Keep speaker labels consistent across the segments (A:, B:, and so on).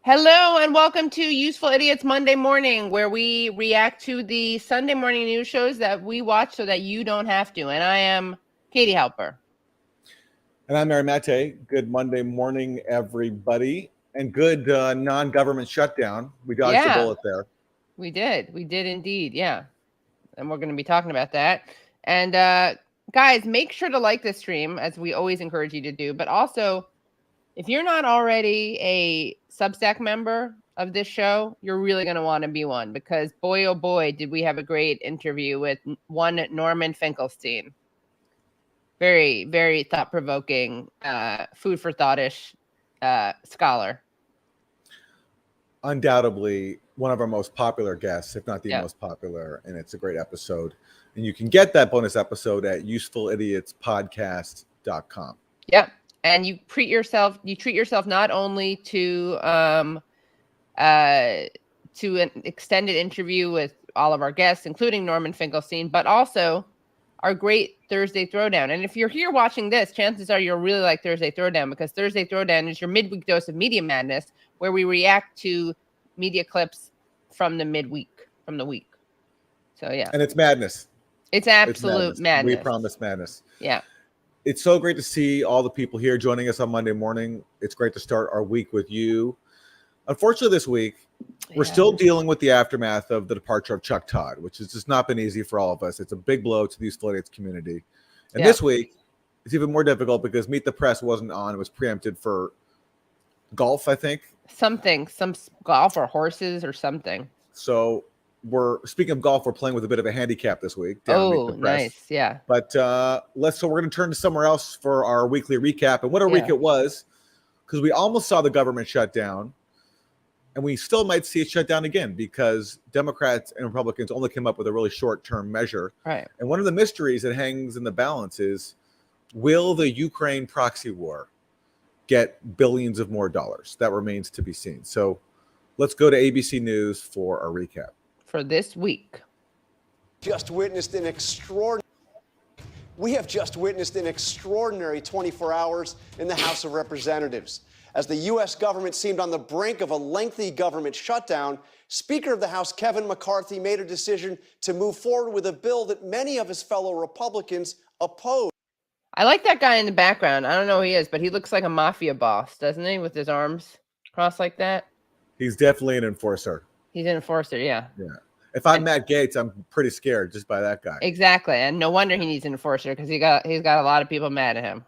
A: Hello and welcome to Useful Idiots Monday Morning, where we react to the Sunday morning news shows that we watch so that you don't have to. And I am Katie Halper.
B: And I'm Aaron Maté. Good Monday morning, everybody. And good non-government shutdown. We dodged a bullet there.
A: We did indeed. Yeah. And we're going to be talking about that. And guys, make sure to like this stream, as we always encourage you to do. But also, if you're not already a Substack member of this show, you're really going to want to be one, because boy, oh boy, did we have a great interview with one Norman Finkelstein. Very, very thought-provoking, food for thought-ish scholar.
B: Undoubtedly one of our most popular guests, if not the most popular, and it's a great episode. And you can get that bonus episode at usefulidiotspodcast.com.
A: Yep. And you treat yourself not only to an extended interview with all of our guests, including Norman Finkelstein, but also our great Thursday Throwdown. And if you're here watching this, chances are you'll really like Thursday Throwdown, because Thursday Throwdown is your midweek dose of media madness, where we react to media clips from the week. So yeah.
B: And it's madness.
A: It's absolute madness.
B: We promise madness.
A: Yeah.
B: It's so great to see all the people here joining us on Monday morning. It's great to start our week with you. Unfortunately, this week, we're still dealing with the aftermath of the departure of Chuck Todd, which has just not been easy for all of us. It's a big blow to the Useful Idiots community. And this week, it's even more difficult because Meet the Press wasn't on. It was preempted for golf, I think.
A: Some golf or horses or something.
B: So speaking of golf, we're playing with a bit of a handicap this week.
A: Oh, nice. Yeah.
B: But so we're going to turn to somewhere else for our weekly recap. And what a week it was, because we almost saw the government shut down, and we still might see it shut down again, because Democrats and Republicans only came up with a really short-term measure.
A: Right.
B: And one of the mysteries that hangs in the balance is, will the Ukraine proxy war get billions of more dollars? That remains to be seen. So let's go to ABC News for our recap.
A: For this week.
C: We have just witnessed an extraordinary 24 hours in the House of Representatives. As the U.S. government seemed on the brink of a lengthy government shutdown, Speaker of the House Kevin McCarthy made a decision to move forward with a bill that many of his fellow Republicans opposed.
A: I like that guy in the background. I don't know who he is, but he looks like a mafia boss, doesn't he, with his arms crossed like that?
B: He's definitely an enforcer.
A: He's an enforcer, yeah.
B: Yeah. If I'm Matt Gaetz, I'm pretty scared just by that guy.
A: Exactly. And no wonder he needs an enforcer, because he's got a lot of people mad at him.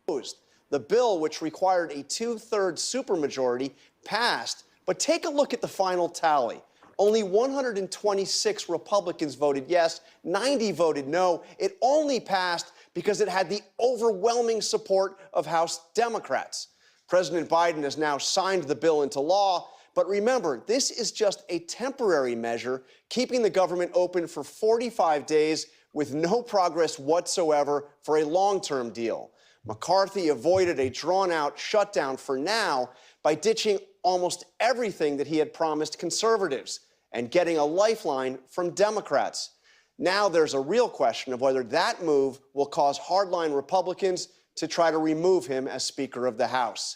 C: The bill, which required a 2/3 supermajority, passed. But take a look at the final tally. Only 126 Republicans voted yes, 90 voted no. It only passed because it had the overwhelming support of House Democrats. President Biden has now signed the bill into law. But remember, this is just a temporary measure, keeping the government open for 45 days with no progress whatsoever for a long-term deal. McCarthy avoided a drawn-out shutdown for now by ditching almost everything that he had promised conservatives and getting a lifeline from Democrats. Now there's a real question of whether that move will cause hardline Republicans to try to remove him as Speaker of the House.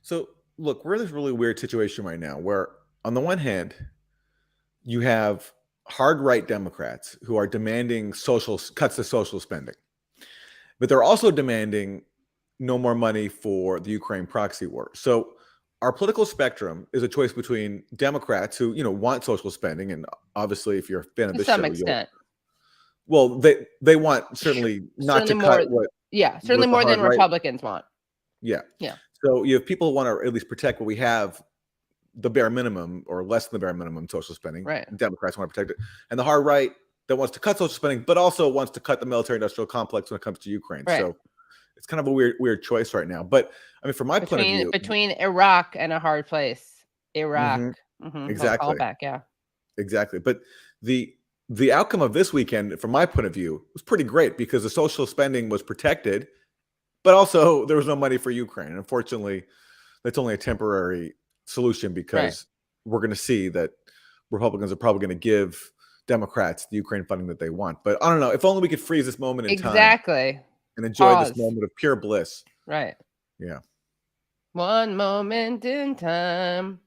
B: So, look, we're in this really weird situation right now where, on the one hand, you have hard right Democrats who are demanding cuts to social spending, but they're also demanding no more money for the Ukraine proxy war. So our political spectrum is a choice between Democrats who, want social spending, and obviously, if you're a fan of this show,
A: to some extent.
B: Well, they want certainly not to cut what.
A: Yeah, certainly more than Republicans want.
B: Yeah.
A: Yeah.
B: So you have people who want to at least protect what we have, the bare minimum or less than the bare minimum social spending.
A: Right.
B: Democrats want to protect it. And the hard right that wants to cut social spending, but also wants to cut the military-industrial complex when it comes to Ukraine. Right. So it's kind of a weird choice right now. But I mean, from my point of view,
A: between Iraq and a hard place, Iraq.
B: Exactly.
A: Call back, yeah.
B: Exactly. But the outcome of this weekend, from my point of view, was pretty great, because the social spending was protected, but also there was no money for Ukraine. Unfortunately, that's only a temporary solution, because we're going to see that Republicans are probably going to give Democrats the Ukraine funding that they want. But I don't know. If only we could freeze this moment in time.
A: Exactly.
B: And enjoy this moment of pure bliss.
A: Right.
B: Yeah.
A: One moment in time.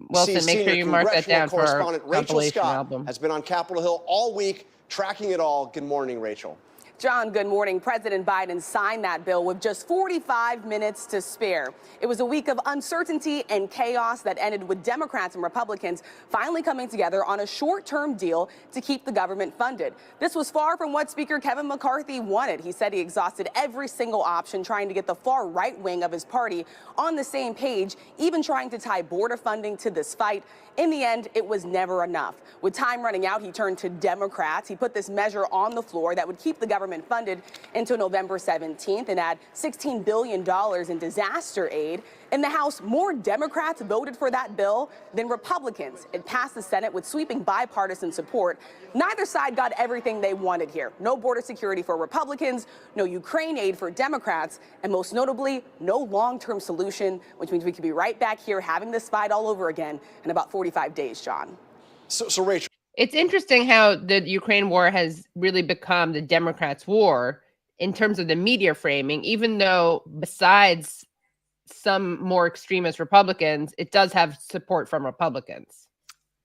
A: Wilson, make sure you mark that down for our
C: Rachel
A: compilation
C: Scott
A: album.
C: has been on Capitol Hill all week, tracking it all. Good morning, Rachel.
D: John, good morning. President Biden signed that bill with just 45 minutes to spare. It was a week of uncertainty and chaos that ended with Democrats and Republicans finally coming together on a short-term deal to keep the government funded. This was far from what Speaker Kevin McCarthy wanted. He said he exhausted every single option, trying to get the far right wing of his party on the same page, even trying to tie border funding to this fight. In the end, it was never enough. With time running out, he turned to Democrats. He put this measure on the floor that would keep the government funded until November 17th and add $16 billion in disaster aid. In the House, more Democrats voted for that bill than Republicans. It passed the Senate with sweeping bipartisan support. Neither side got everything they wanted here. No border security for Republicans, no Ukraine aid for Democrats, and most notably, no long-term solution, which means we could be right back here having this fight all over again in about 45 days, John.
C: So Rachel.
A: It's interesting how the Ukraine war has really become the Democrats' war in terms of the media framing, even though besides some more extremist Republicans, it does have support from Republicans.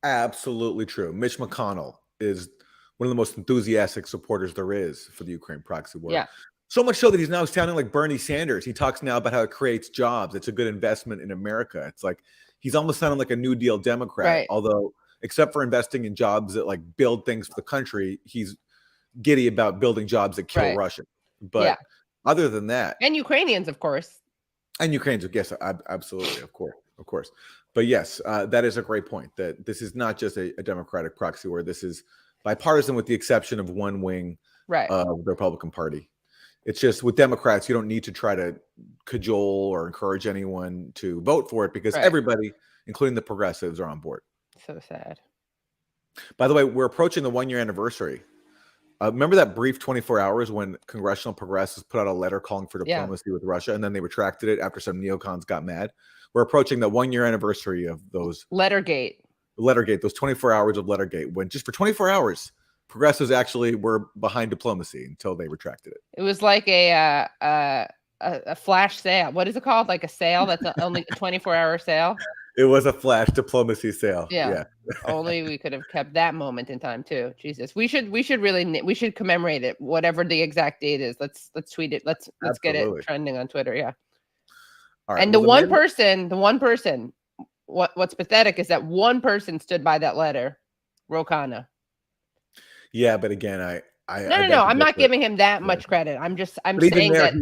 B: Absolutely true. Mitch McConnell is one of the most enthusiastic supporters there is for the Ukraine proxy war.
A: Yeah.
B: So much so that he's now sounding like Bernie Sanders. He talks now about how it creates jobs. It's a good investment in America. It's like he's almost sounding like a New Deal Democrat,
A: Right.
B: Although except for investing in jobs that like build things for the country, he's giddy about building jobs that kill
A: Right.
B: Russia. But other than that,
A: and Ukrainians, of course,
B: and Ukrainians, yes, absolutely, of course. But yes, that is a great point. That this is not just a Democratic proxy war. This is bipartisan, with the exception of one wing of the Republican Party. It's just with Democrats, you don't need to try to cajole or encourage anyone to vote for it because everybody, including the progressives, are on board.
A: So sad.
B: By the way, we're approaching the 1-year anniversary. Remember that brief 24 hours when congressional progressives put out a letter calling for diplomacy with Russia, and then they retracted it after some neocons got mad? We're approaching the 1-year anniversary of those
A: Lettergate,
B: those 24 hours of Lettergate, when just for 24 hours, progressives actually were behind diplomacy until they retracted it.
A: It was like a flash sale. What is it called? Like a sale that's only a 24-hour sale.
B: It was a flash diplomacy sale. Yeah.
A: Only we could have kept that moment in time too. Jesus, we should commemorate it, whatever the exact date is. Let's tweet it. Let's get it trending on Twitter. Yeah. All right. And the one person. What's pathetic is that one person stood by that letter, Ro Khanna.
B: Yeah, but again,
A: No. I'm not giving him that much credit. I'm saying that.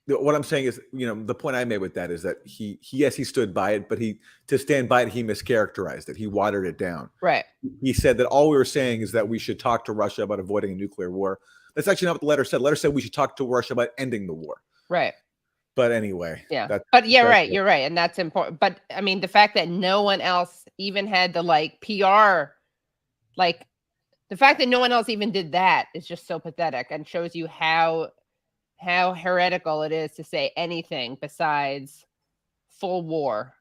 B: What I'm saying is, the point I made with that is that he stood by it, but to stand by it, he mischaracterized it. He watered it down.
A: Right.
B: He said that all we were saying is that we should talk to Russia about avoiding a nuclear war. That's actually not what the letter said. The letter said we should talk to Russia about ending the war.
A: Right.
B: But anyway.
A: Yeah. You're right. And that's important. But I mean, the fact that no one else even had the PR, the fact that no one else even did that is just so pathetic and shows you how heretical it is to say anything besides full war.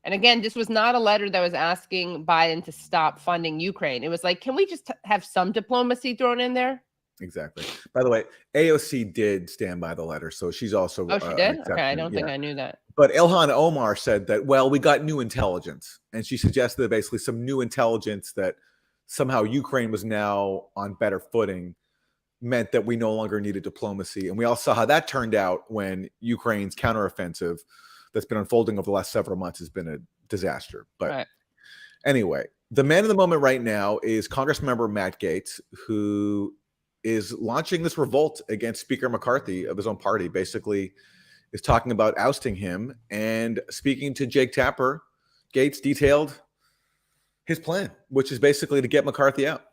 A: And again, this was not a letter that was asking Biden to stop funding Ukraine. It was like, can we just have some diplomacy thrown in there?
B: Exactly. By the way, AOC did stand by the letter, so she's also.
A: Oh, she did? Okay, I don't think I knew that.
B: But Ilhan Omar said that, well, we got new intelligence, and she suggested that basically some new intelligence that somehow Ukraine was now on better footing meant that we no longer needed diplomacy. And we all saw how that turned out when Ukraine's counteroffensive that's been unfolding over the last several months has been a disaster. But anyway, the man of the moment right now is Congressmember Matt Gaetz, who is launching this revolt against Speaker McCarthy of his own party, basically is talking about ousting him. And speaking to Jake Tapper, Gaetz detailed his plan, which is basically to get McCarthy out.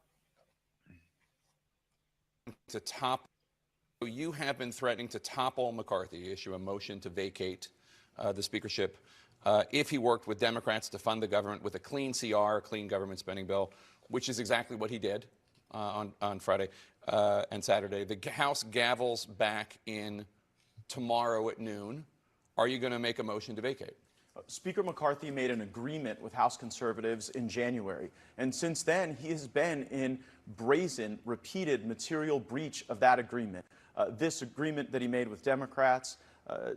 E: You have been threatening to topple McCarthy, issue a motion to vacate the speakership if he worked with Democrats to fund the government with a clean CR, a clean government spending bill, which is exactly what he did on Friday and Saturday. The House gavels back in tomorrow at noon. Are you going to make a motion to vacate?
F: Speaker McCarthy made an agreement with House conservatives in January, and since then he has been in brazen, repeated material breach of that agreement. This agreement that he made with Democrats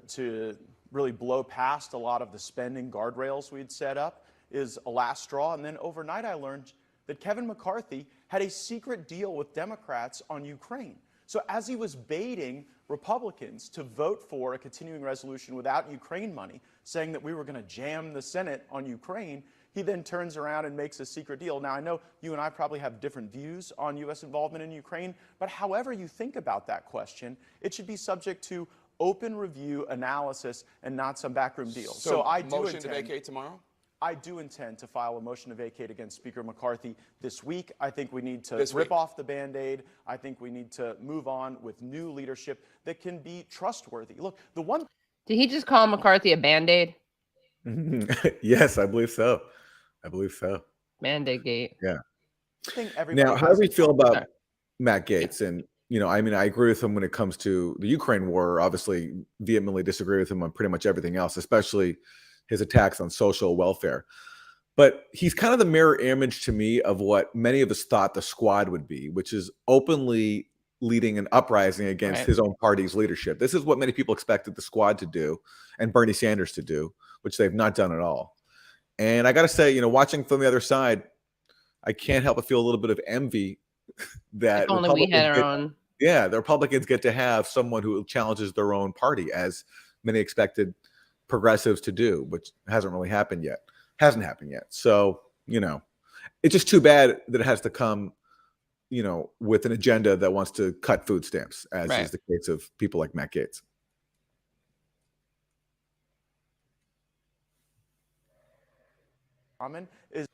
F: to really blow past a lot of the spending guardrails we'd set up is a last straw. And then overnight I learned that Kevin McCarthy had a secret deal with Democrats on Ukraine. So as he was baiting Republicans to vote for a continuing resolution without Ukraine money, saying that we were going to jam the Senate on Ukraine, he then turns around and makes a secret deal. Now, I know you and I probably have different views on U.S. involvement in Ukraine, but however you think about that question, it should be subject to open review, analysis, and not some backroom deal.
E: So
F: I do
E: motion to vacate tomorrow?
F: I do intend to file a motion to vacate against Speaker McCarthy this week. I think we need to
E: This
F: rip
E: week.
F: off the Band-Aid. I think we need to move on with new leadership that can be trustworthy. Look, the one
A: Did he just call McCarthy a Band-Aid?
B: Yes, I believe so. I believe so.
A: Band-Aid gate.
B: Yeah.
F: thing everybody
B: Now, how do we feel about
A: Sorry.
B: Matt Gaetz? And, you know, I mean, I agree with him when it comes to the Ukraine war. Obviously, vehemently disagree with him on pretty much everything else, especially his attacks on social welfare. But he's kind of the mirror image to me of what many of us thought the squad would be, which is openly leading an uprising against his own party's leadership. This is what many people expected the squad to do and Bernie Sanders to do, which they've not done at all. And I got to say, you know, watching from the other side, I can't help but feel a little bit of envy that
A: If only we had our own.
B: Yeah, the Republicans get to have someone who challenges their own party, as many expected progressives to do, which hasn't happened yet. So, you know, it's just too bad that it has to come, you know, with an agenda that wants to cut food stamps, as is the case of people like Matt Gaetz.
F: common is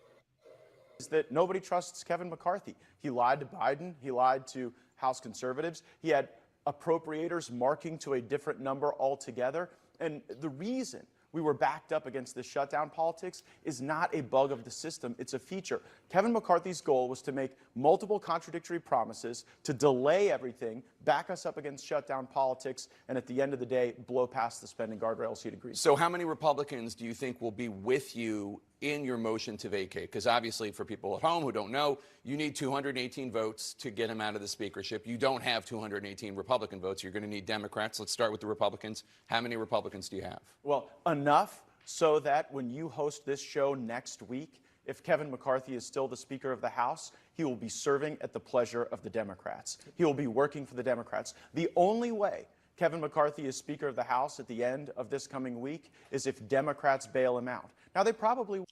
F: that nobody trusts Kevin McCarthy. He lied to Biden. He lied to House conservatives. He had appropriators marking to a different number altogether. And the reason we were backed up against this shutdown politics is not a bug of the system. It's a feature. Kevin McCarthy's goal was to make multiple contradictory promises, to delay everything, back us up against shutdown politics, and at the end of the day, blow past the spending guardrails he'd agreed to.
E: So how many Republicans do you think will be with you in your motion to vacate? Because obviously, for people at home who don't know, you need 218 votes to get him out of the speakership. You don't have 218 Republican votes. You're going to need Democrats. Let's start with the Republicans. How many Republicans do you have?
F: Well, enough so that when you host this show next week, if Kevin McCarthy is still the Speaker of the House, he will be serving at the pleasure of the Democrats. He will be working for the Democrats. The only way Kevin McCarthy is Speaker of the House at the end of this coming week is if Democrats bail him out. Now, they probably...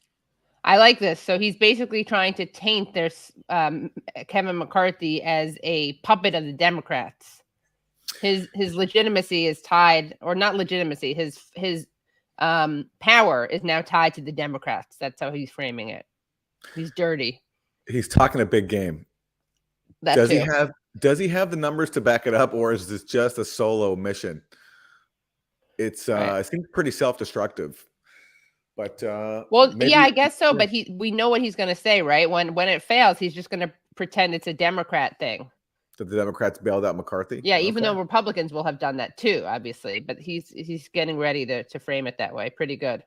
A: I like this. So he's basically trying to taint their Kevin McCarthy as a puppet of the Democrats. His legitimacy is tied, or not legitimacy, his power is now tied to the Democrats. That's how he's framing it. He's dirty.
B: He's talking a big game. Does he have the numbers to back it up, or is this just a solo mission? It's I think pretty self-destructive. But
A: well, maybe, yeah, I guess so. But we know what he's going to say, right? When it fails, he's just going to pretend it's a Democrat thing.
B: That the Democrats bailed out McCarthy?
A: Yeah, even though Republicans will have done that too, obviously. But he's getting ready to frame it that way. Pretty good.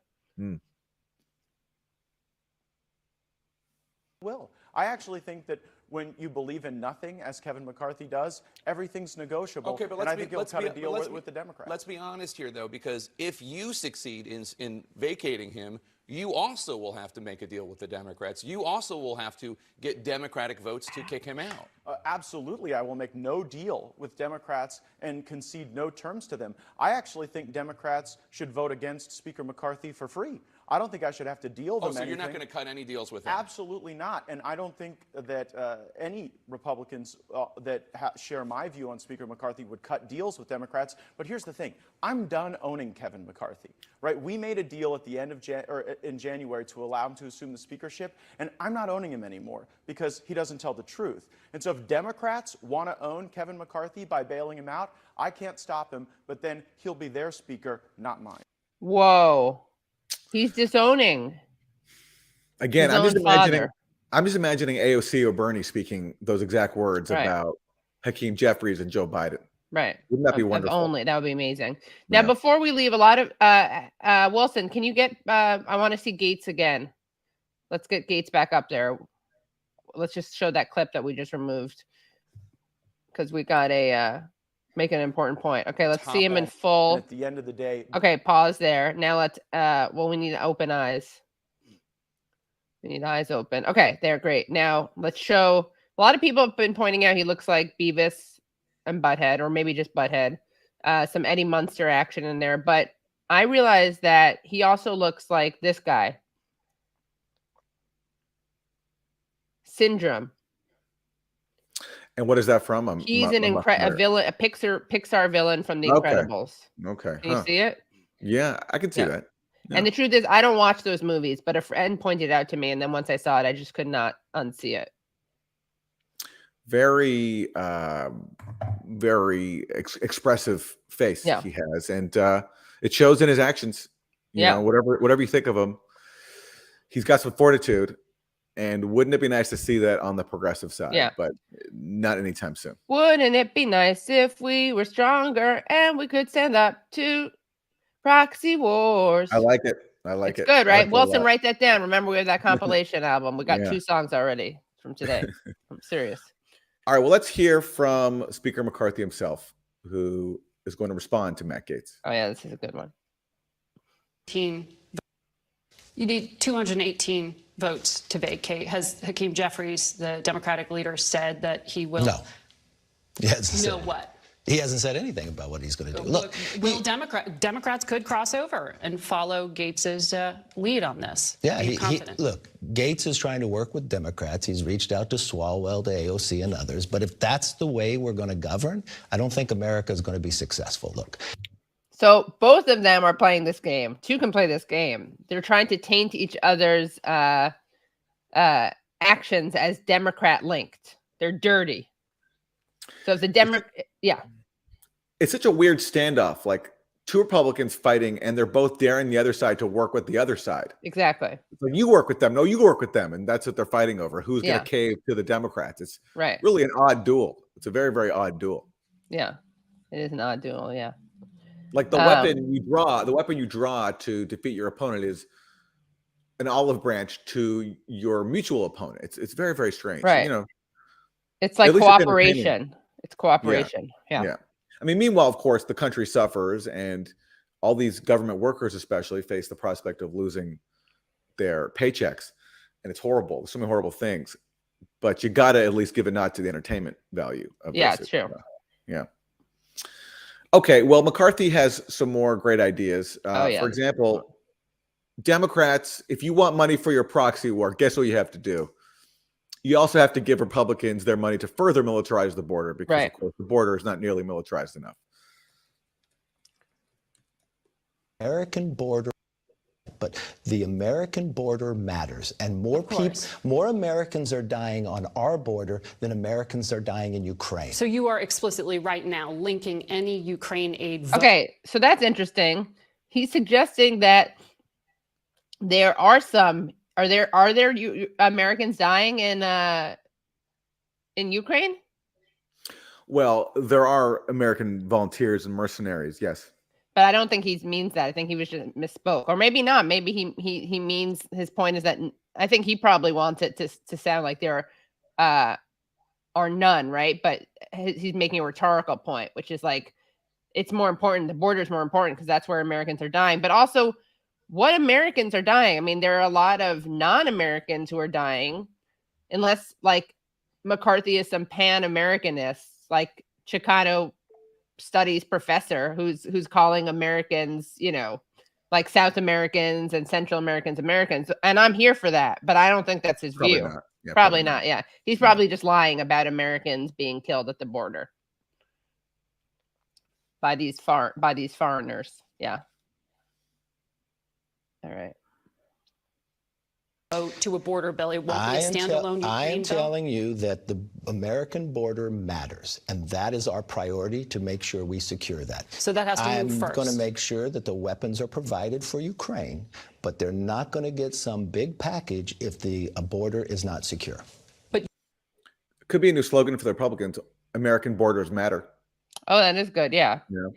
F: Will. I actually think that when you believe in nothing, as Kevin McCarthy does, everything's negotiable.
E: Okay, but
F: and I think he'll cut a deal with the Democrats.
E: Let's be honest here, though, because if you succeed in vacating him, you also will have to make a deal with the Democrats. You also will have to get Democratic votes to kick him out.
F: Absolutely. I will make no deal with Democrats and concede no terms to them. I actually think Democrats should vote against Speaker McCarthy for free. I don't think I should have to deal them anything.
E: You're not going to cut any deals with him?
F: Absolutely not. And I don't think that any Republicans that share my view on Speaker McCarthy would cut deals with Democrats. But here's the thing. I'm done owning Kevin McCarthy. Right? We made a deal at the end of in January to allow him to assume the speakership, and I'm not owning him anymore because he doesn't tell the truth. And so if Democrats want to own Kevin McCarthy by bailing him out, I can't stop him, but then he'll be their speaker, not mine.
A: Whoa. He's disowning.
B: Again, I'm just imagining AOC or Bernie speaking those exact words about Hakeem Jeffries and Joe Biden.
A: Right.
B: Wouldn't that be wonderful?
A: That would be amazing. Now, before we leave, a lot of Wilson, can you get? I want to see Gaetz again. Let's get Gaetz back up there. Let's just show that clip that we just removed because we got a make an important point. Okay, let's see him in
F: And
A: full.
F: at the end of the day,
A: Okay, pause there. Now let's well, we need open eyes. We need eyes open. Okay, they're great. Now let's show. A lot of people have been pointing out he looks like Beavis and Butthead, or maybe just Butthead. Some Eddie Munster action in there, but I realized that he also looks like this guy. Syndrome.
B: And what is that from?
A: He's a villain, a Pixar villain from The Incredibles.
B: Okay.
A: Can you see it?
B: Yeah, I can see that. Yeah.
A: And the truth is, I don't watch those movies, but a friend pointed it out to me, and then once I saw it, I just could not unsee it.
B: Very, very expressive face he has, and it shows in his actions. You know, whatever you think of him, he's got some fortitude. And wouldn't it be nice to see that on the progressive side?
A: Yeah.
B: But not anytime soon.
A: Wouldn't it be nice if we were stronger and we could stand up to proxy wars?
B: I like it. I like it.
A: Good, right?
B: Like
A: Wilson, write that down. Remember, we have that compilation album. We got
B: Yeah.
A: 2 songs already from today. I'm serious.
B: All right. Well, let's hear from Speaker McCarthy himself, who is going to respond to Matt Gaetz.
A: Oh, yeah, this is a good one.
G: You need 218 votes to vacate. Has Hakeem Jeffries, the Democratic leader, said that he will?
H: No. He hasn't said
G: No what?
H: He hasn't said anything about what he's going to do. Look,
G: will Democrats could cross over and follow Gates's lead on this?
H: yeah,
G: look,
H: Gaetz is trying to work with Democrats. He's reached out to Swalwell, to AOC, and others. But if that's the way we're going to govern, I don't think America is going to be successful. Look.
A: So both of them are playing this game. 2 can play this game. They're trying to taint each other's actions as Democrat linked. They're dirty. So if the
B: It's such a weird standoff. Like 2 Republicans fighting, and they're both daring the other side to work with the other side.
A: Exactly.
B: It's like, you work with them. No, you work with them. And that's what they're fighting over. Who's going to cave to the Democrats? It's really an odd duel. It's a very, very odd duel.
A: Yeah, it is an odd duel. Yeah.
B: Like the weapon you draw to defeat your opponent is an olive branch to your mutual opponent. It's very, very strange.
A: Right.
B: You know,
A: it's like cooperation. It's cooperation. Yeah.
B: I mean, meanwhile, of course, the country suffers, and all these government workers especially face the prospect of losing their paychecks. And it's horrible. There's so many horrible things. But you got to at least give a nod to the entertainment value of this.
A: Yeah, it's true.
B: Yeah. Okay, well, McCarthy has some more great ideas. For example, Democrats, if you want money for your proxy war, guess what you have to do? You also have to give Republicans their money to further militarize the border, because, of course, the border is not nearly militarized enough.
H: American border, but the American border matters, and more Americans are dying on our border than Americans are dying in Ukraine.
G: So you are explicitly right now linking any Ukraine aid.
A: Okay, so that's interesting. He's suggesting that there are some. Are there Americans dying in Ukraine?
B: Well, there are American volunteers and mercenaries, yes.
A: But I don't think he means that. I think he was just misspoke, or maybe not. Maybe he means, his point is that I think he probably wants it to sound like there are none, right? But he's making a rhetorical point, which is like, it's more important. The border is more important because that's where Americans are dying. But also, what Americans are dying? I mean, there are a lot of non-Americans who are dying, unless like McCarthy is some pan-Americanist, like Chicano studies professor who's calling Americans, you know, like South Americans and Central Americans, and I'm here for that, but I don't think that's his view.
B: Not. Yeah,
A: probably not. Yeah, he's probably just lying about Americans being killed at the border by these foreigners. Yeah. All right.
G: To a border bill. It won't be a standalone Ukraine bill.
H: I am telling you that the American border matters, and that is our priority, to make sure we secure that.
G: So that has to move first.
H: I'm going to make sure that the weapons are provided for Ukraine, but they're not going to get some big package if the border is not secure.
B: It could be a new slogan for the Republicans: American borders matter.
A: Oh, that is good. Yeah.
B: Yeah.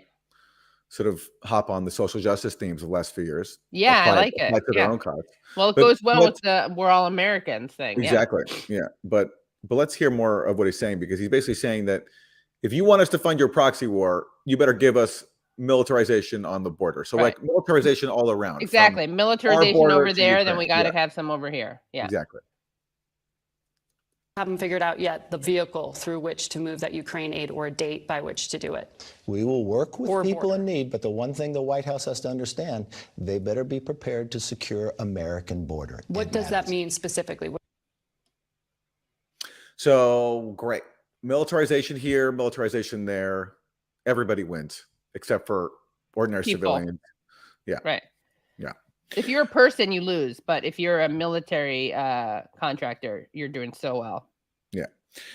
B: Sort of hop on the social justice themes of the last few years.
A: Yeah, I like it.
B: To their own cause.
A: Well, it goes well with the "we're all Americans" thing.
B: Exactly. Yeah. But let's hear more of what he's saying, because he's basically saying that if you want us to fund your proxy war, you better give us militarization on the border. So like militarization all around.
A: Exactly. Militarization over there, then we got to
B: Yeah.
A: have some over here. Yeah.
B: Exactly.
G: Haven't figured out yet the vehicle through which to move that Ukraine aid or a date by which to do it.
H: We will work with
G: Or
H: people
G: border.
H: in need, but the one thing the White House has to understand, they better be prepared to secure American border.
G: What does that mean specifically?
B: So great. Militarization here, militarization there. Everybody wins except for ordinary civilians. Yeah.
A: Right.
B: Yeah.
A: If you're a person, you lose. But if you're a military contractor, you're doing so well.
B: Yeah.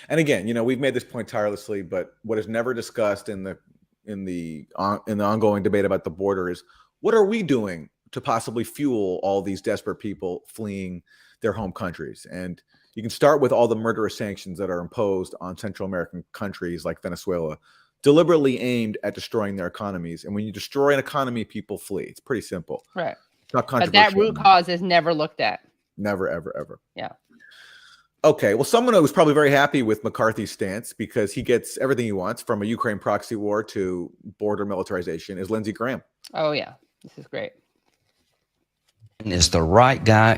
B: And again, you know, we've made this point tirelessly, but what is never discussed in the ongoing debate about the border is what are we doing to possibly fuel all these desperate people fleeing their home countries? And you can start with all the murderous sanctions that are imposed on Central American countries like Venezuela, deliberately aimed at destroying their economies. And when you destroy an economy, people flee. It's pretty simple.
A: Right.
B: It's not
A: But
B: controversial.
A: that root cause is never looked at.
B: Never, ever, ever.
A: Yeah.
B: Okay, well, someone who's probably very happy with McCarthy's stance because he gets everything he wants from a Ukraine proxy war to border militarization is Lindsey Graham.
A: Oh, yeah. This is great.
I: Is the right guy.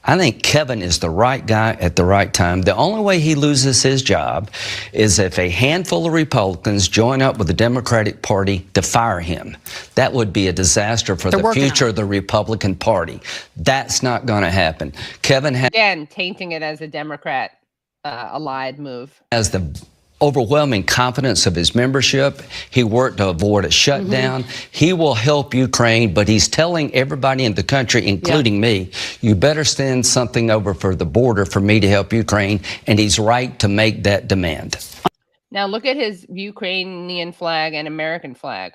I: I think Kevin is the right guy at the right time. The only way he loses his job is if a handful of Republicans join up with the Democratic Party to fire him. That would be a disaster for the future of the Republican Party. That's not going to happen. Kevin
A: again tainting it as a Democrat allied move.
I: has the overwhelming confidence of his membership. He worked to avoid a shutdown. He will help Ukraine, but he's telling everybody in the country, including me, you better send something over for the border for me to help Ukraine, and he's right to make that demand.
A: Now look at his Ukrainian flag and American flag.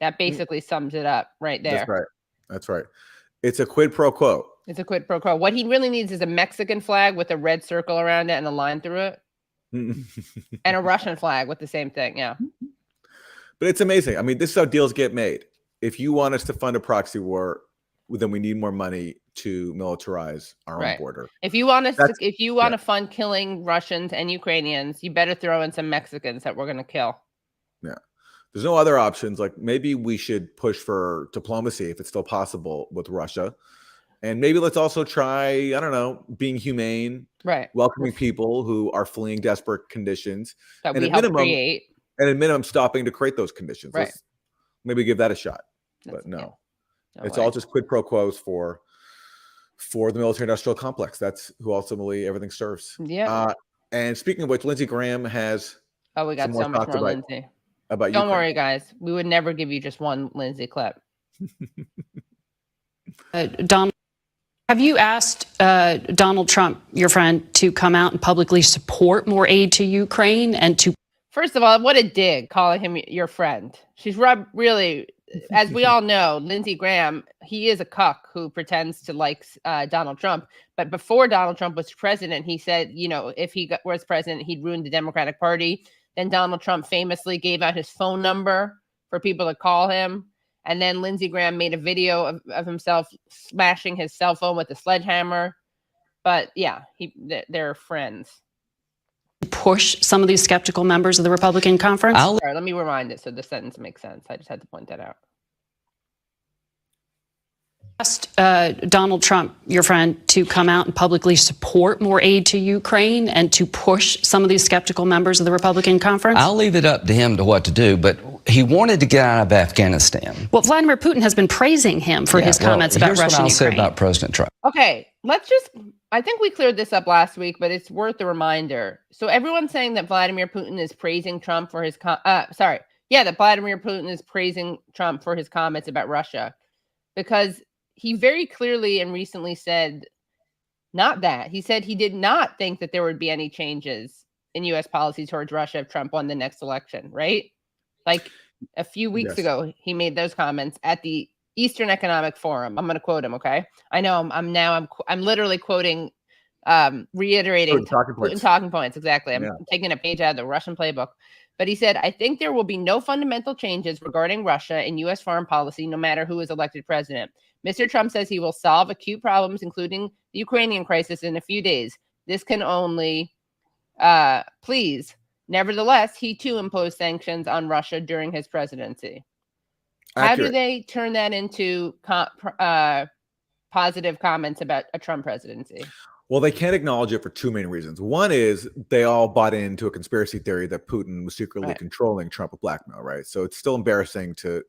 A: That basically sums it up right there.
B: That's right. That's right. It's a quid pro quo.
A: It's a quid pro quo. What he really needs is a Mexican flag with a red circle around it and a line through it. And a Russian flag with the same thing. Yeah.
B: But it's amazing. I mean, this is how deals get made. If you want us to fund a proxy war, then we need more money to militarize our own border.
A: If you want us to fund killing Russians and Ukrainians, you better throw in some Mexicans that we're going to kill.
B: Yeah. There's no other options. Like maybe we should push for diplomacy if it's still possible with Russia. And maybe let's also try, I don't know, being humane, welcoming people who are fleeing desperate conditions.
A: That we help create.
B: And at minimum, stopping to create those conditions.
A: Right.
B: Let's maybe give that a shot. But no it's all just quid pro quos for the military-industrial complex. That's who ultimately everything serves.
A: Yeah.
B: And speaking of which, Lindsey Graham has
A: we got so much more Lindsey.
B: Don't
A: worry, guys. We would never give you just one Lindsey clip.
G: Donald, have you asked Donald Trump, your friend, to come out and publicly support more aid to Ukraine and to...
A: First of all, what a dig, calling him your friend. She's really, as we all know, Lindsey Graham, he is a cuck who pretends to like Donald Trump. But before Donald Trump was president, he said, you know, if he was president, he'd ruin the Democratic Party. Then Donald Trump famously gave out his phone number for people to call him. And then Lindsey Graham made a video of himself smashing his cell phone with a sledgehammer. But yeah, they're friends.
G: Push some of these skeptical members of the Republican conference?
A: Sorry, let me rewind it so the sentence makes sense. I just had to point that out.
G: Asked Donald Trump, your friend, to come out and publicly support more aid to Ukraine and to push some of these skeptical members of the Republican conference?
I: I'll leave it up to him to what to do, but he wanted to get out of Afghanistan.
G: Well, Vladimir Putin has been praising him for his comments about Russia and Ukraine.
I: Here's what I'll say about President Trump.
A: Okay, I think we cleared this up last week, but it's worth a reminder. So everyone's saying that Vladimir Putin is praising Trump for his that Vladimir Putin is praising Trump for his comments about Russia, because he very clearly and recently said not that. He said he did not think that there would be any changes in U.S. policy towards Russia if Trump won the next election, right? Like a few weeks ago, he made those comments at the Eastern Economic Forum. I'm going to quote him, okay? I know I'm literally quoting, reiterating talking points. Exactly. I'm taking a page out of the Russian playbook. But he said, I think there will be no fundamental changes regarding Russia in U.S. foreign policy, no matter who is elected president. Mr. Trump says he will solve acute problems, including the Ukrainian crisis, in a few days. This can only, please, Nevertheless, he too imposed sanctions on Russia during his presidency. How do
B: Accurate.
A: they turn that into positive comments about a Trump presidency?
B: Well, they can't acknowledge it for two main reasons. One is they all bought into a conspiracy theory that Putin was secretly controlling Trump with blackmail, right? So it's still embarrassing to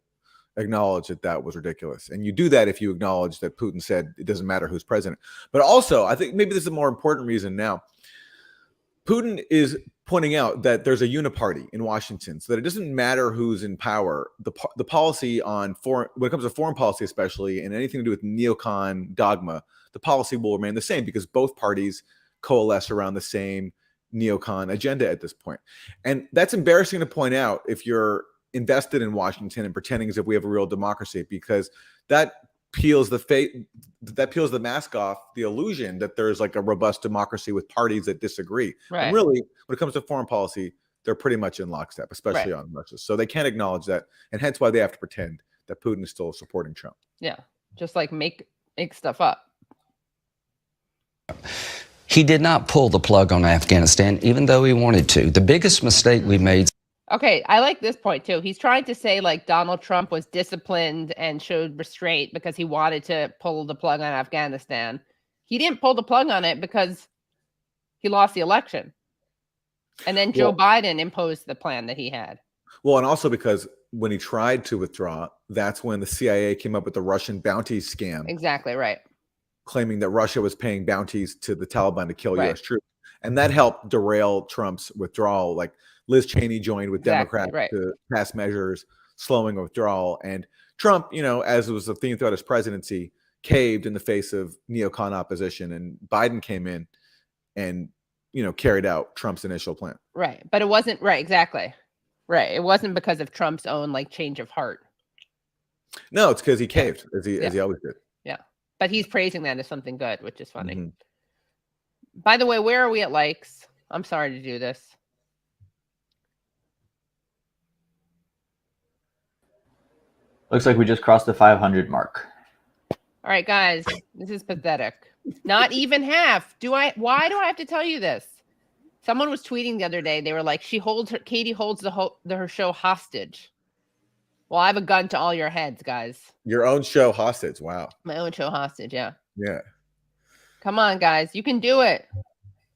B: acknowledge that that was ridiculous. And you do that if you acknowledge that Putin said it doesn't matter who's president. But also, I think maybe this is a more important reason now. Putin is pointing out that there's a uniparty in Washington, so that it doesn't matter who's in power. The policy on foreign, when it comes to foreign policy, especially, and anything to do with neocon dogma, the policy will remain the same because both parties coalesce around the same neocon agenda at this point. And that's embarrassing to point out if you're invested in Washington and pretending as if we have a real democracy, because that peels the mask off the illusion that there's like a robust democracy with parties that disagree.
A: Right.
B: And really, when it comes to foreign policy, they're pretty much in lockstep, especially on Russia. So they can't acknowledge that, and hence why they have to pretend that Putin is still supporting Trump.
A: Yeah, just like make stuff up.
I: He did not pull the plug on Afghanistan, even though he wanted to. The biggest mistake we made.
A: Okay, I like this point too. He's trying to say like Donald Trump was disciplined and showed restraint because he wanted to pull the plug on Afghanistan. He didn't pull the plug on it because he lost the election. And then Joe Biden imposed the plan that he had.
B: Well, and also because when he tried to withdraw, that's when the CIA came up with the Russian bounty scam.
A: Exactly, right.
B: Claiming that Russia was paying bounties to the Taliban to kill U.S. troops. And that helped derail Trump's withdrawal. Like Liz Cheney joined with Democrats to pass measures slowing withdrawal. And Trump, you know, as was the theme throughout his presidency, caved in the face of neocon opposition. And Biden came in and, you know, carried out Trump's initial plan.
A: Right. But it wasn't exactly. Right. It wasn't because of Trump's own like change of heart.
B: No, it's because he caved as he always did.
A: Yeah. But he's praising that as something good, which is funny. Mm-hmm. By the way, where are we at likes? I'm sorry to do this.
J: Looks like we just crossed the 500 mark.
A: All right, guys, this is pathetic. Not even half. Why do I have to tell you this? Someone was tweeting the other day. They were like, Katie holds her show hostage. Well, I have a gun to all your heads, guys.
B: Your own show hostage. Wow.
A: My own show hostage. Yeah.
B: Yeah.
A: Come on, guys. You can do it.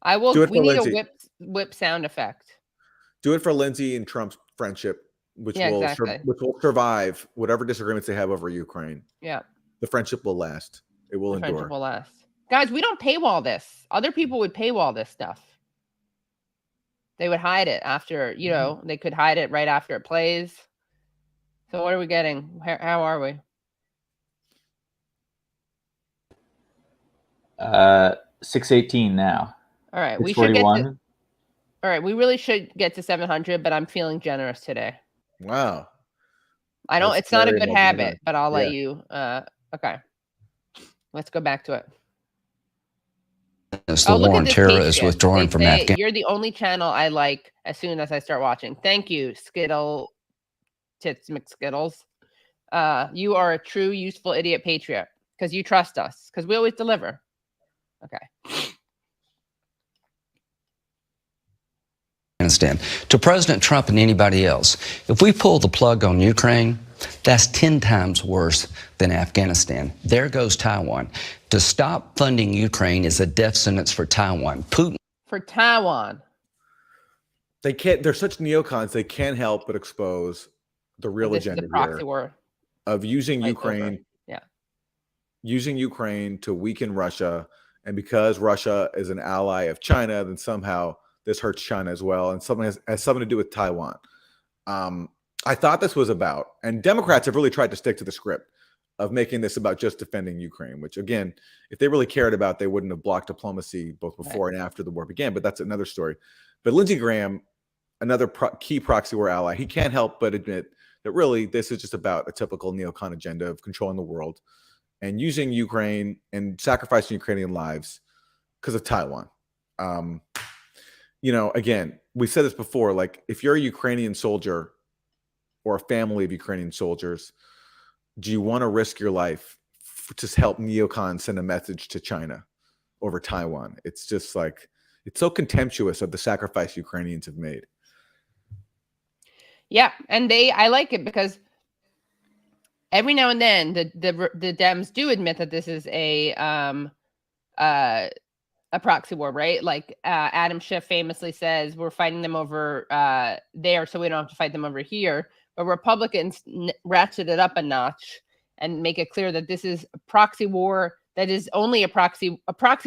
A: I will. We need Lindsey. A whip sound effect.
B: Do it for Lindsey and Trump's friendship, which will survive whatever disagreements they have over Ukraine.
A: Yeah.
B: The friendship will last. It will endure.
A: Friendship will last. Guys, we don't paywall this. Other people would paywall this stuff. They would hide it after, you know, they could hide it right after it plays. So what are we getting? How are we?
J: 618 now.
A: All right, we should get to, all right, we really should get to 700, but I'm feeling generous today.
B: Wow.
A: I don't. It's not a good habit, but I'll let you. Okay, let's go back to it.
I: As the war on terror is withdrawing from Afghanistan.
A: You're the only channel I like as soon as I start watching. Thank you, Skittle Tits McSkittles. You are a true useful idiot patriot because you trust us because we always deliver. Okay.
I: To President Trump and anybody else, if we pull the plug on Ukraine, that's 10 times worse than Afghanistan. There goes Taiwan. To stop funding Ukraine is a death sentence for Taiwan. Putin.
A: For Taiwan.
B: They can't, they're such neocons, they can't help but expose the real agenda
A: the proxy war
B: of using Ukraine.
A: Over. Yeah.
B: Using Ukraine to weaken Russia. And because Russia is an ally of China, then somehow this hurts China as well. And something has something to do with Taiwan. I thought this was about, and Democrats have really tried to stick to the script of making this about just defending Ukraine, which again, if they really cared about, they wouldn't have blocked diplomacy both before and after the war began, but that's another story. But Lindsey Graham, another key proxy war ally, he can't help but admit that really this is just about a typical neocon agenda of controlling the world and using Ukraine and sacrificing Ukrainian lives because of Taiwan. You know, again, we said this before, like if you're a Ukrainian soldier or a family of Ukrainian soldiers, do you want to risk your life to help neocons send a message to China over Taiwan? It's just like, it's so contemptuous of the sacrifice Ukrainians have made.
A: Yeah, and I like it because every now and then the Dems do admit that this is a proxy war, right? Like Adam Schiff famously says, we're fighting them over there, so we don't have to fight them over here. But Republicans ratchet it up a notch and make it clear that this is a proxy war that is only a proxy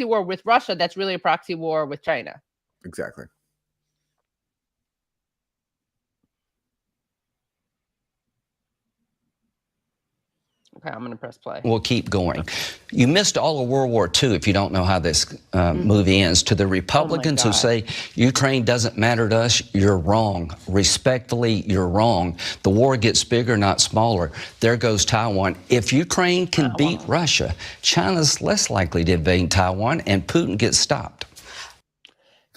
A: war with Russia. That's really a proxy war with China.
B: Exactly.
A: Okay, I'm going to press play.
I: We'll keep going. You missed all of World War II if you don't know how this movie ends. To the Republicans who say Ukraine doesn't matter to us, you're wrong. Respectfully, you're wrong. The war gets bigger, not smaller. There goes Taiwan. If Ukraine can beat Russia, China's less likely to invade Taiwan, and Putin gets stopped.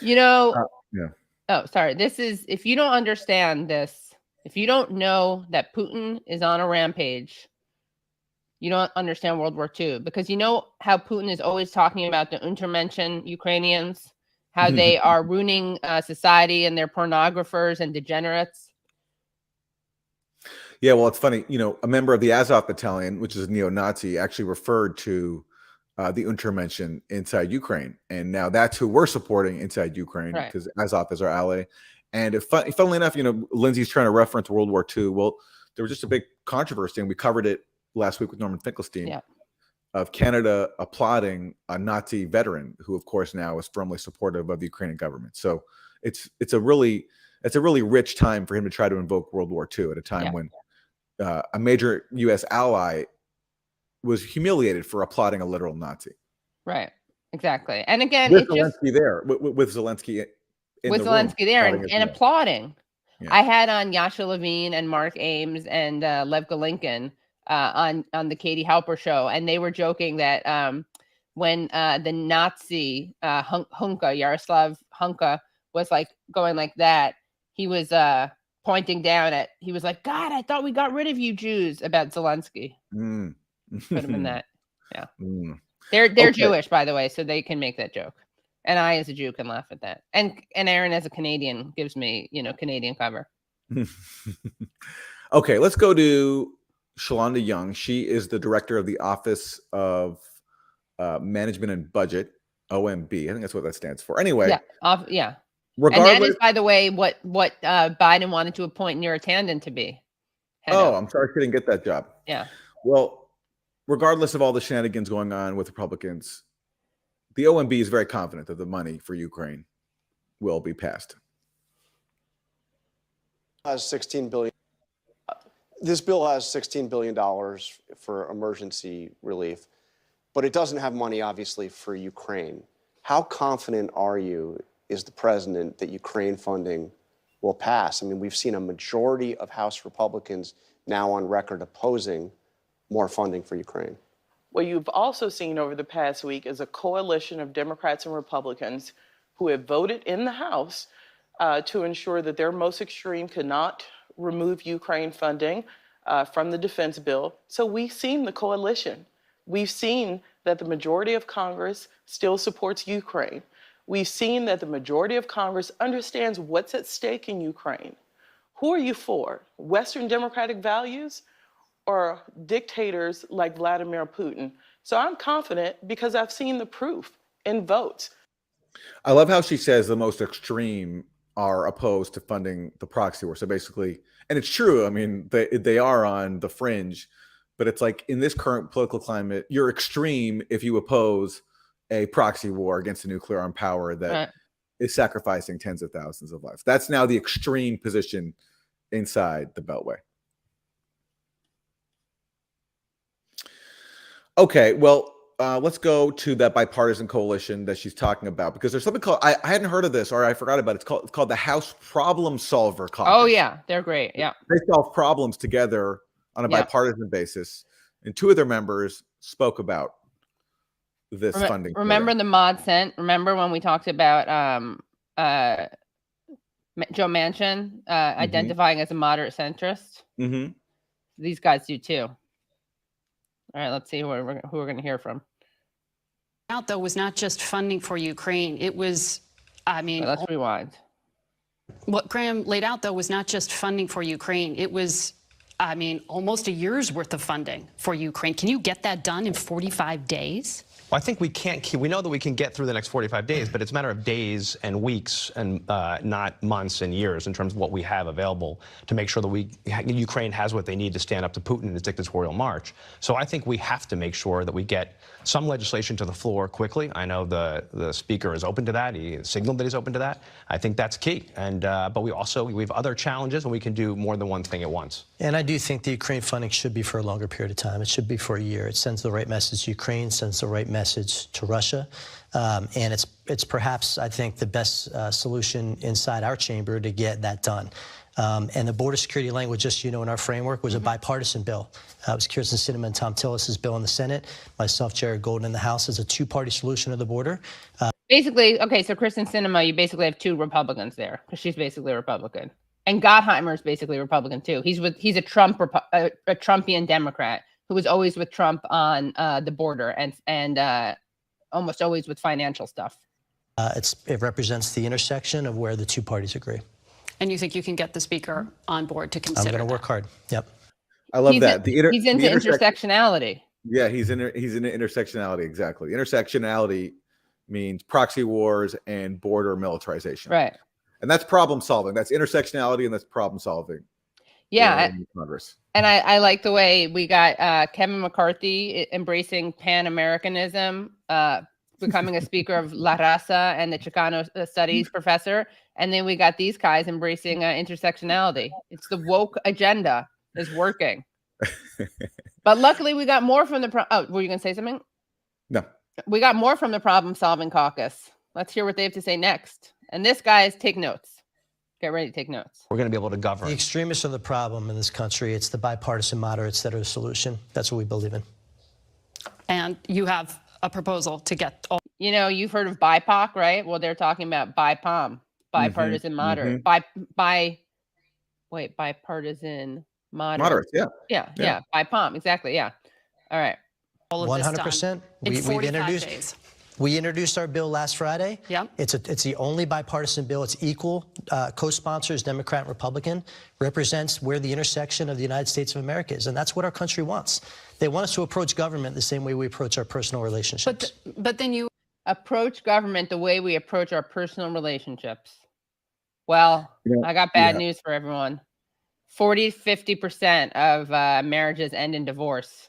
A: You know,
B: yeah.
A: Oh, sorry. This is, if you don't understand this, if you don't know that Putin is on a rampage, you don't understand World War II, because you know how Putin is always talking about the Untermenschen Ukrainians, how they are ruining society and they're pornographers and degenerates.
B: Yeah, well, it's funny. You know, a member of the Azov Battalion, which is a neo-Nazi, actually referred to the Untermenschen inside Ukraine, and now that's who we're supporting inside Ukraine, because Azov is our ally. And funnily enough, you know, Lindsey's trying to reference World War II. Well, there was just a big controversy, and we covered it last week with Norman Finkelstein, of Canada applauding a Nazi veteran who, of course, now is firmly supportive of the Ukrainian government. So it's a really rich time for him to try to invoke World War II at a time when a major U.S. ally was humiliated for applauding a literal Nazi.
A: Right. Exactly. And again,
B: with Zelensky there, with Zelensky
A: there and applauding. Yeah. I had on Yasha Levine and Mark Ames and Lev Golinkin on the Katie Halper show, and they were joking that when the Nazi Hunka, Yaroslav Hunka, was like going like that, he was pointing down at, he was like, God, I thought we got rid of you Jews, about Zelensky. Could have been that. Yeah. They're Jewish, by the way, so they can make that joke. And I, as a Jew, can laugh at that. And Aaron, as a Canadian, gives me, Canadian cover.
B: Okay, let's go to Shalonda Young. She is the director of the Office of Management and Budget, OMB. I think that's what that stands for. Anyway.
A: Yeah. And that is, by the way, what Biden wanted to appoint Neera Tanden to be.
B: I'm sorry she didn't get that job.
A: Yeah.
B: Well, regardless of all the shenanigans going on with Republicans, the OMB is very confident that the money for Ukraine will be passed.
C: Has $16 billion. This bill has $16 billion for emergency relief, but it doesn't have money, obviously, for Ukraine. How confident is the president that Ukraine funding will pass? I mean, we've seen a majority of House Republicans now on record opposing more funding for Ukraine.
K: What you've also seen over the past week is a coalition of Democrats and Republicans who have voted in the House to ensure that their most extreme could not remove Ukraine funding from the defense bill. So we've seen the coalition. We've seen that the majority of Congress still supports Ukraine. We've seen that the majority of Congress understands what's at stake in Ukraine. Who are you for? Western democratic values or dictators like Vladimir Putin? So I'm confident because I've seen the proof in votes.
B: I love how she says the most extreme are opposed to funding the proxy war. So basically, and it's true, I mean, they are on the fringe, but it's like in this current political climate, you're extreme if you oppose a proxy war against a nuclear armed power that is sacrificing tens of thousands of lives. That's now the extreme position inside the Beltway. Okay, well, let's go to that bipartisan coalition that she's talking about, because there's something called, I hadn't heard of this, or I forgot about it. It's called the House Problem Solver Caucus.
A: Oh yeah, they're great. Yeah,
B: they solve problems together on a bipartisan basis, and two of their members spoke about this funding.
A: Remember the Mod Cent? Remember when we talked about Joe Manchin identifying as a moderate centrist? These guys do too. All right, let's see who we're going to hear from.
G: Out though was not just funding for Ukraine. It was, I mean,
A: let's rewind.
G: What Graham laid out, though, was not just funding for Ukraine. It was, I mean, almost a year's worth of funding for Ukraine. Can you get that done in 45 days?
L: Well, I think we can't. We know that we can get through the next 45 days, but it's a matter of days and weeks, and not months and years in terms of what we have available to make sure that Ukraine has what they need to stand up to Putin in his dictatorial march. So I think we have to make sure that we get some legislation to the floor quickly. I know the speaker is open to that. He signaled that he's open to that. I think that's key. And but we have other challenges, and we can do more than one thing at once.
M: And I do think the Ukraine funding should be for a longer period of time. It should be for a year. It sends the right message to Ukraine, sends the right message to Russia. And it's perhaps, I think, the best solution inside our chamber to get that done. And the border security language, just so you know, in our framework was a bipartisan bill. It was Kirsten Sinema and Tom Tillis's bill in the Senate, myself, Jared Golden in the House, as a two-party solution of the border.
A: Basically, okay, so Kirsten Sinema, you basically have two Republicans there, because she's basically a Republican. And Gottheimer is basically a Republican too. He's a Trumpian Democrat who was always with Trump on the border and almost always with financial stuff.
M: It represents the intersection of where the two parties agree.
G: And you think you can get the speaker on board to consider?
M: I'm going to work hard. Yep.
B: I love that.
A: He's into intersectionality.
B: Yeah, he's into intersectionality. Exactly. Intersectionality means proxy wars and border militarization.
A: Right.
B: And that's problem solving. That's intersectionality, and that's problem solving.
A: Yeah.
B: In Congress.
A: And I like the way we got Kevin McCarthy embracing Pan-Americanism, becoming a speaker of La Raza and the Chicano studies professor. And then we got these guys embracing intersectionality. It's the woke agenda is working. But luckily we got more from the were you going to say something?
B: No.
A: We got more from the problem solving caucus. Let's hear what they have to say next. And this, guys, take notes. Get ready to take notes.
L: We're going to be able to govern.
M: The extremists are the problem in this country. It's the bipartisan moderates that are the solution. That's what we believe in.
G: And you have a proposal to get all.
A: You know, you've heard of BIPOC, right? Well, they're talking about BIPOM, bipartisan moderate. Bipartisan moderate.
B: Moderates,
A: yeah. BIPOM, exactly, yeah. All right.
M: 100%. We introduced our bill last Friday.
G: Yeah.
M: It's the only bipartisan bill. It's equal co-sponsors, Democrat and Republican, represents where the intersection of the United States of America is. And that's what our country wants. They want us to approach government the same way we approach our personal relationships.
G: But then you
A: approach government the way we approach our personal relationships. Well, I got bad news for everyone. 40-50% of marriages end in divorce.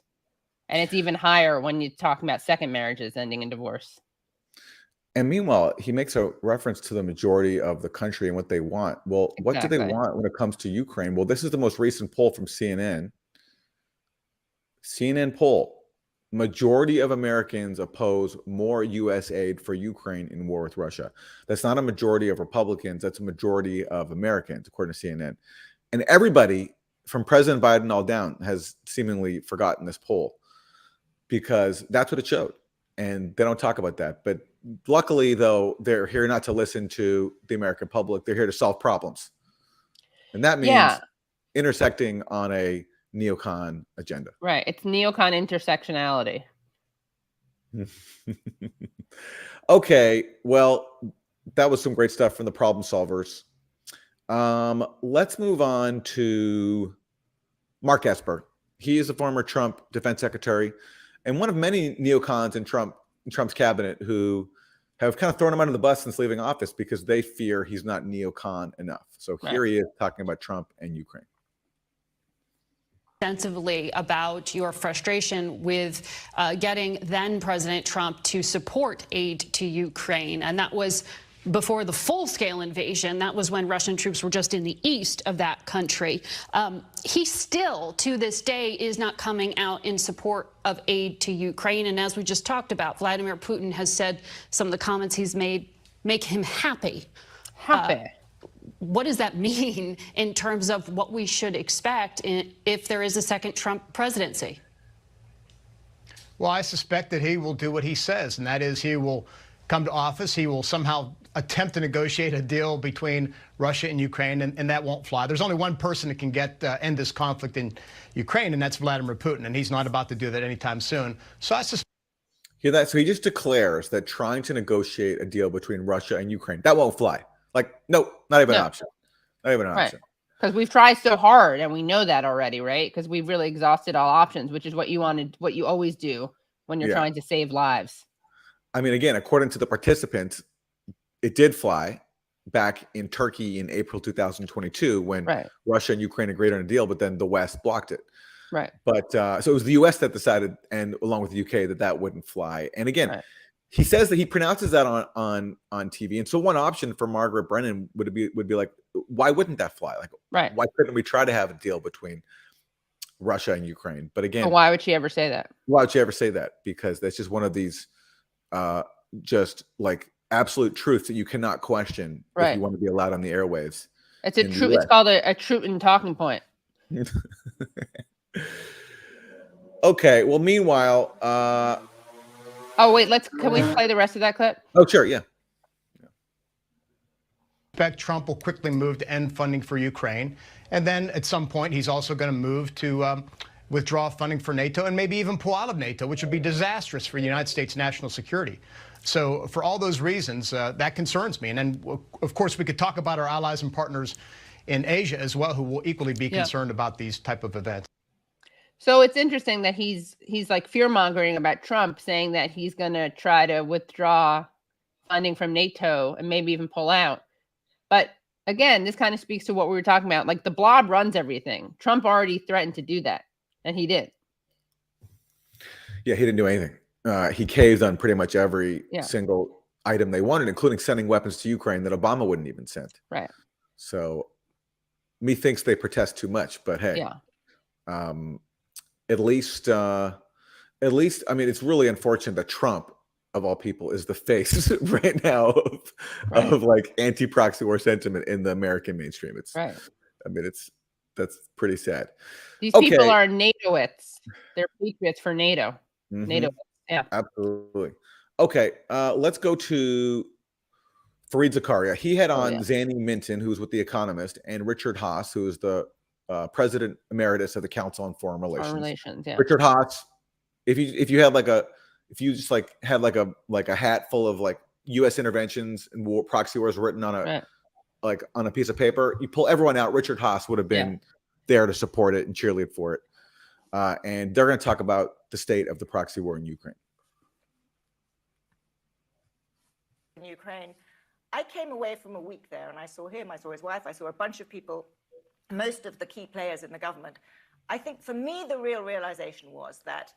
A: And it's even higher when you're talking about second marriages ending in divorce.
B: And meanwhile, he makes a reference to the majority of the country and what they want. Well, what do they want when it comes to Ukraine? Well, this is the most recent poll from CNN. CNN poll. Majority of Americans oppose more U.S. aid for Ukraine in war with Russia. That's not a majority of Republicans. That's a majority of Americans, according to CNN. And everybody from President Biden all down has seemingly forgotten this poll, because that's what it showed. And they don't talk about that. But luckily, though, they're here not to listen to the American public. They're here to solve problems. And that means intersecting on a neocon agenda.
A: Right. It's neocon intersectionality.
B: Okay. Well, that was some great stuff from the problem solvers. Let's move on to Mark Esper. He is a former Trump defense secretary and one of many neocons in Trump's cabinet who have kind of thrown him under the bus since leaving office because they fear he's not neocon enough. So here he is talking about Trump and Ukraine.
G: Extensively about your frustration with getting then President Trump to support aid to Ukraine. And that was before the full-scale invasion. That was when Russian troops were just in the east of that country. He still, to this day, is not coming out in support of aid to Ukraine. And as we just talked about, Vladimir Putin has said some of the comments he's made make him happy. What does that mean in terms of what we should expect if there is a second Trump presidency?
N: Well, I suspect that he will do what he says, and that is he will come to office. He will somehow attempt to negotiate a deal between Russia and Ukraine, and that won't fly. There's only one person that can end this conflict in Ukraine, and that's Vladimir Putin, and he's not about to do that anytime soon. So I suspect.
B: Hear that? So he just declares that trying to negotiate a deal between Russia and Ukraine, that won't fly. Like, nope, not even an option. Not even an option.
A: Because we've tried so hard, and we know that already, right? Because we've really exhausted all options, which is what you wanted, what you always do when you're trying to save lives.
B: I mean, again, according to the participants, it did fly back in Turkey in April 2022 when Russia and Ukraine agreed on a deal, but then the West blocked it.
A: Right.
B: But so it was the U.S. that decided, and along with the U.K., that wouldn't fly. And again, he says that he pronounces that on TV. And so one option for Margaret Brennan would be like, why wouldn't that fly? Like, why couldn't we try to have a deal between Russia and Ukraine? But again,
A: why would she ever say that?
B: Why would she ever say that? Because that's just one of these, just like absolute truths that you cannot question if you want to be allowed on the airwaves.
A: It's a true. It's called a truth and talking point.
B: Okay. Well, meanwhile,
A: oh wait, can we play the rest of that clip?
B: Oh sure, yeah.
N: Expect Trump will quickly move to end funding for Ukraine, and then at some point he's also going to move to withdraw funding for NATO and maybe even pull out of NATO, which would be disastrous for the United States national security. So for all those reasons, that concerns me. And then, of course, we could talk about our allies and partners in Asia as well, who will equally be concerned about these type of events.
A: So it's interesting that he's like fear-mongering about Trump, saying that he's going to try to withdraw funding from NATO and maybe even pull out. But again, this kind of speaks to what we were talking about. Like the blob runs everything. Trump already threatened to do that, and he did.
B: Yeah, he didn't do anything. He caved on pretty much every single item they wanted, including sending weapons to Ukraine that Obama wouldn't even send.
A: Right.
B: So methinks they protest too much, but hey, at least, I mean, it's really unfortunate that Trump, of all people, is the face right now of like anti-proxy war sentiment in the American mainstream. It's I mean, that's pretty sad.
A: These people are NATOists. They're patriots for NATO. NATO. Yeah,
B: absolutely. Okay, let's go to Fareed Zakaria. He had on Zanny Minton, who's with The Economist, and Richard Haas, who is the president emeritus of the Council on Foreign Relations.
A: Foreign Relations, yeah.
B: Richard Haas, if you had like a hat full of like U.S. interventions and proxy wars written on a on a piece of paper, you pull everyone out. Richard Haas would have been there to support it and cheerlead for it. And they're going to talk about the state of the proxy war in Ukraine.
O: In Ukraine, I came away from a week there, and I saw him, I saw his wife, I saw a bunch of people, most of the key players in the government. I think for me, the real realization was that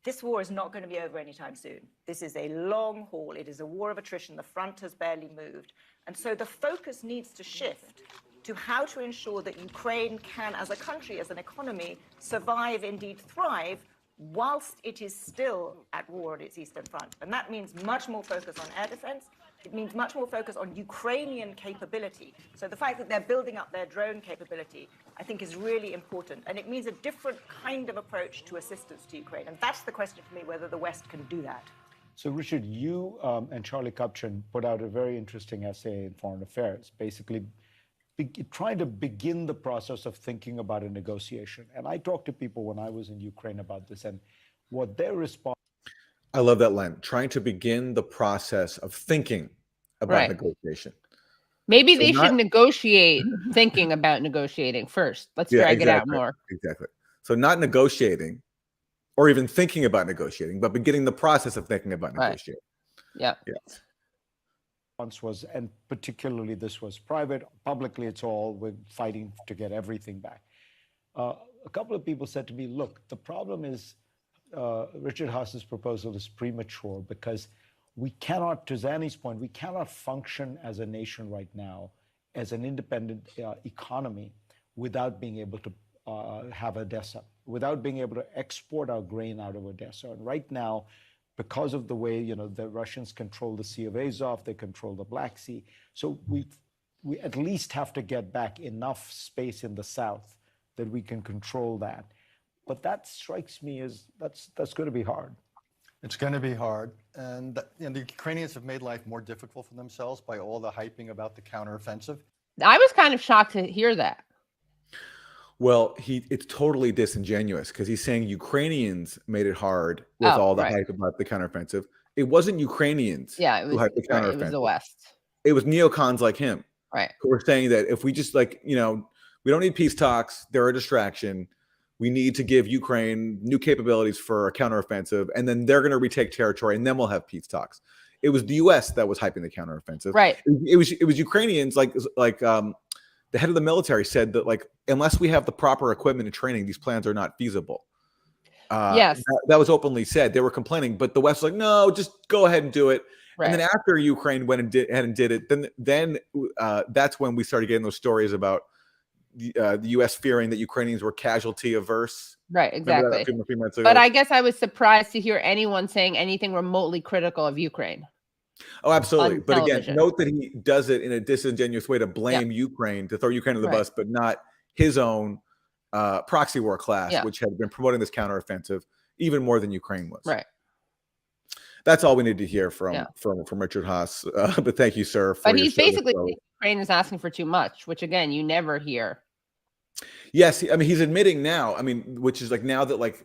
O: this war is not going to be over anytime soon. This is a long haul. It is a war of attrition. The front has barely moved. And so the focus needs to shift to how to ensure that Ukraine can, as a country, as an economy, survive, indeed thrive, whilst it is still at war at its eastern front. And that means much more focus on air defense. It means much more focus on Ukrainian capability. So the fact that they're building up their drone capability, I think, is really important. And it means a different kind of approach to assistance to Ukraine. And that's the question for me, whether the West can do that.
P: So, Richard, you and Charlie Kupchan put out a very interesting essay in Foreign Affairs, basically trying to begin the process of thinking about a negotiation. And I talked to people when I was in Ukraine about this, and what their response.
B: I love that line. Trying to begin the process of thinking about negotiation.
A: Maybe they should negotiate thinking about negotiating first. Let's drag it out more.
B: Exactly. So not negotiating or even thinking about negotiating, but beginning the process of thinking about negotiating.
A: Yeah.
P: Was, and particularly this was private. Publicly, it's all we're fighting to get everything back. A couple of people said to me, look, the problem is Richard Haas's proposal is premature because we cannot, to Zanny's point, we cannot function as a nation right now as an independent economy without being able to have Odessa, without being able to export our grain out of Odessa. And right now, because of the way, the Russians control the Sea of Azov, they control the Black Sea. So we at least have to get back enough space in the south that we can control that. But that strikes me as that's going to be hard.
Q: It's going to be hard. And the Ukrainians have made life more difficult for themselves by all the hyping about the counteroffensive.
A: I was kind of shocked to hear that.
B: Well, it's totally disingenuous because he's saying Ukrainians made it hard with all the hype about the counteroffensive. It wasn't Ukrainians who hyped the counteroffensive.
A: It was the West.
B: It was neocons like him.
A: Right.
B: who are saying that if we just we don't need peace talks, they're a distraction. We need to give Ukraine new capabilities for a counteroffensive, and then they're going to retake territory, and then we'll have peace talks. It was the U.S. that was hyping the counteroffensive.
A: Right.
B: It was Ukrainians like the head of the military said that unless we have the proper equipment and training, these plans are not feasible.
A: Yes.
B: That was openly said. They were complaining, but the West was like, no, just go ahead and do it.
A: Right.
B: And then after Ukraine went and did it, then that's when we started getting those stories about the U.S. fearing that Ukrainians were casualty averse.
A: Right, exactly.
B: A few months ago?
A: But I guess I was surprised to hear anyone saying anything remotely critical of Ukraine.
B: Oh, absolutely.
A: On
B: But
A: television.
B: again, note that he does it in a disingenuous way to blame Ukraine, to throw Ukraine to the bus, but not his own proxy war class, which had been promoting this counteroffensive even more than Ukraine was.
A: Right.
B: That's all we need to hear from Richard Haas. But thank you, sir.
A: But he's basically Ukraine is asking for too much, which again you never hear.
B: Yes, I mean he's admitting now. I mean, which is now that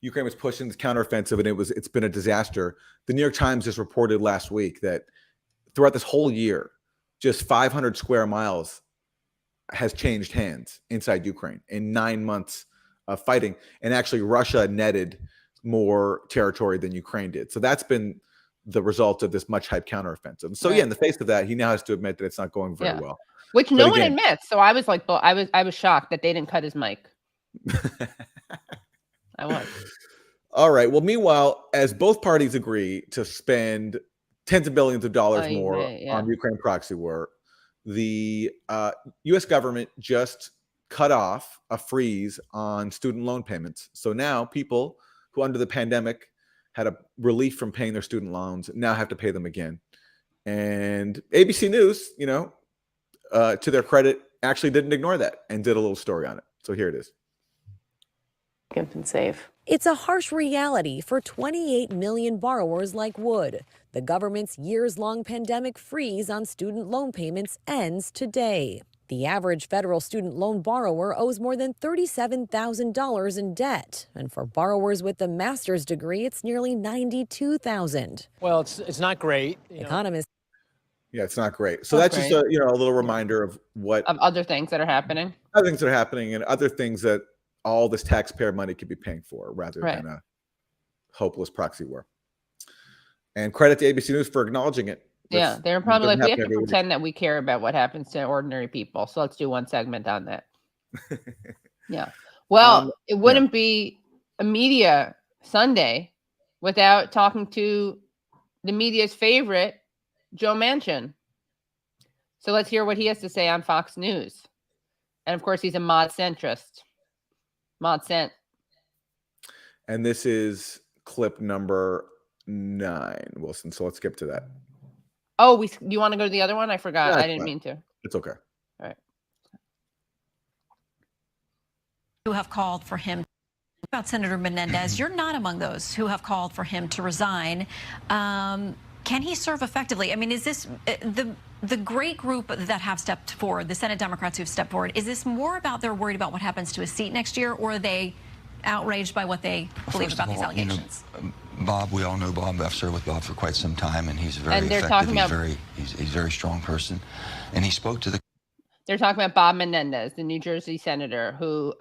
B: Ukraine was pushing this counteroffensive and it's been a disaster. The New York Times just reported last week that throughout this whole year, just 500 square miles has changed hands inside Ukraine in 9 months of fighting, and actually Russia netted more territory than Ukraine did. So that's been the result of this much hyped counteroffensive. So in the face of that, he now has to admit that it's not going very well.
A: Which no one admits. So I was I was shocked that they didn't cut his mic. I was.
B: All right. Well, meanwhile, as both parties agree to spend tens of billions of dollars more on Ukraine proxy war, the U.S. government just cut off a freeze on student loan payments. So now people who under the pandemic had a relief from paying their student loans now have to pay them again. And ABC News, to their credit, actually didn't ignore that and did a little story on it. So here it is.
R: Keep them safe. It's a harsh reality for 28 million borrowers like Wood. The government's years-long pandemic freeze on student loan payments ends today. The average federal student loan borrower owes more than $37,000 in debt. And for borrowers with a master's degree, it's nearly $92,000.
S: Well, it's not great.
R: Economists.
B: Yeah, it's not great. So that's just a little reminder of
A: other things that are happening.
B: Other things that are happening and other things that all this taxpayer money could be paying for rather than a hopeless proxy war. And credit to ABC News for acknowledging it.
A: They're probably like, we have to pretend that we care about what happens to ordinary people. So let's do one segment on that. Well, it wouldn't be a media Sunday without talking to the media's favorite, Joe Manchin. So let's hear what he has to say on Fox News. And of course, he's a mod centrist. Mod cent.
B: And this is clip number 9, Wilson. So let's skip to that.
A: Oh, you want to go to the other one? I forgot. I didn't mean to.
B: It's okay.
A: All right.
T: Who have called for him. About Senator Menendez, you're not among those who have called for him to resign. Can he serve effectively? I mean, is this the great group that have stepped forward, the Senate Democrats who've stepped forward, is this more about they're worried about what happens to his seat next year, or are they outraged by what they believe about these allegations?
U: Bob, we all know Bob. I've served with Bob for quite some time, and he's very effective. He's a very strong person, and he spoke to the.
A: They're talking about Bob Menendez, the New Jersey senator, who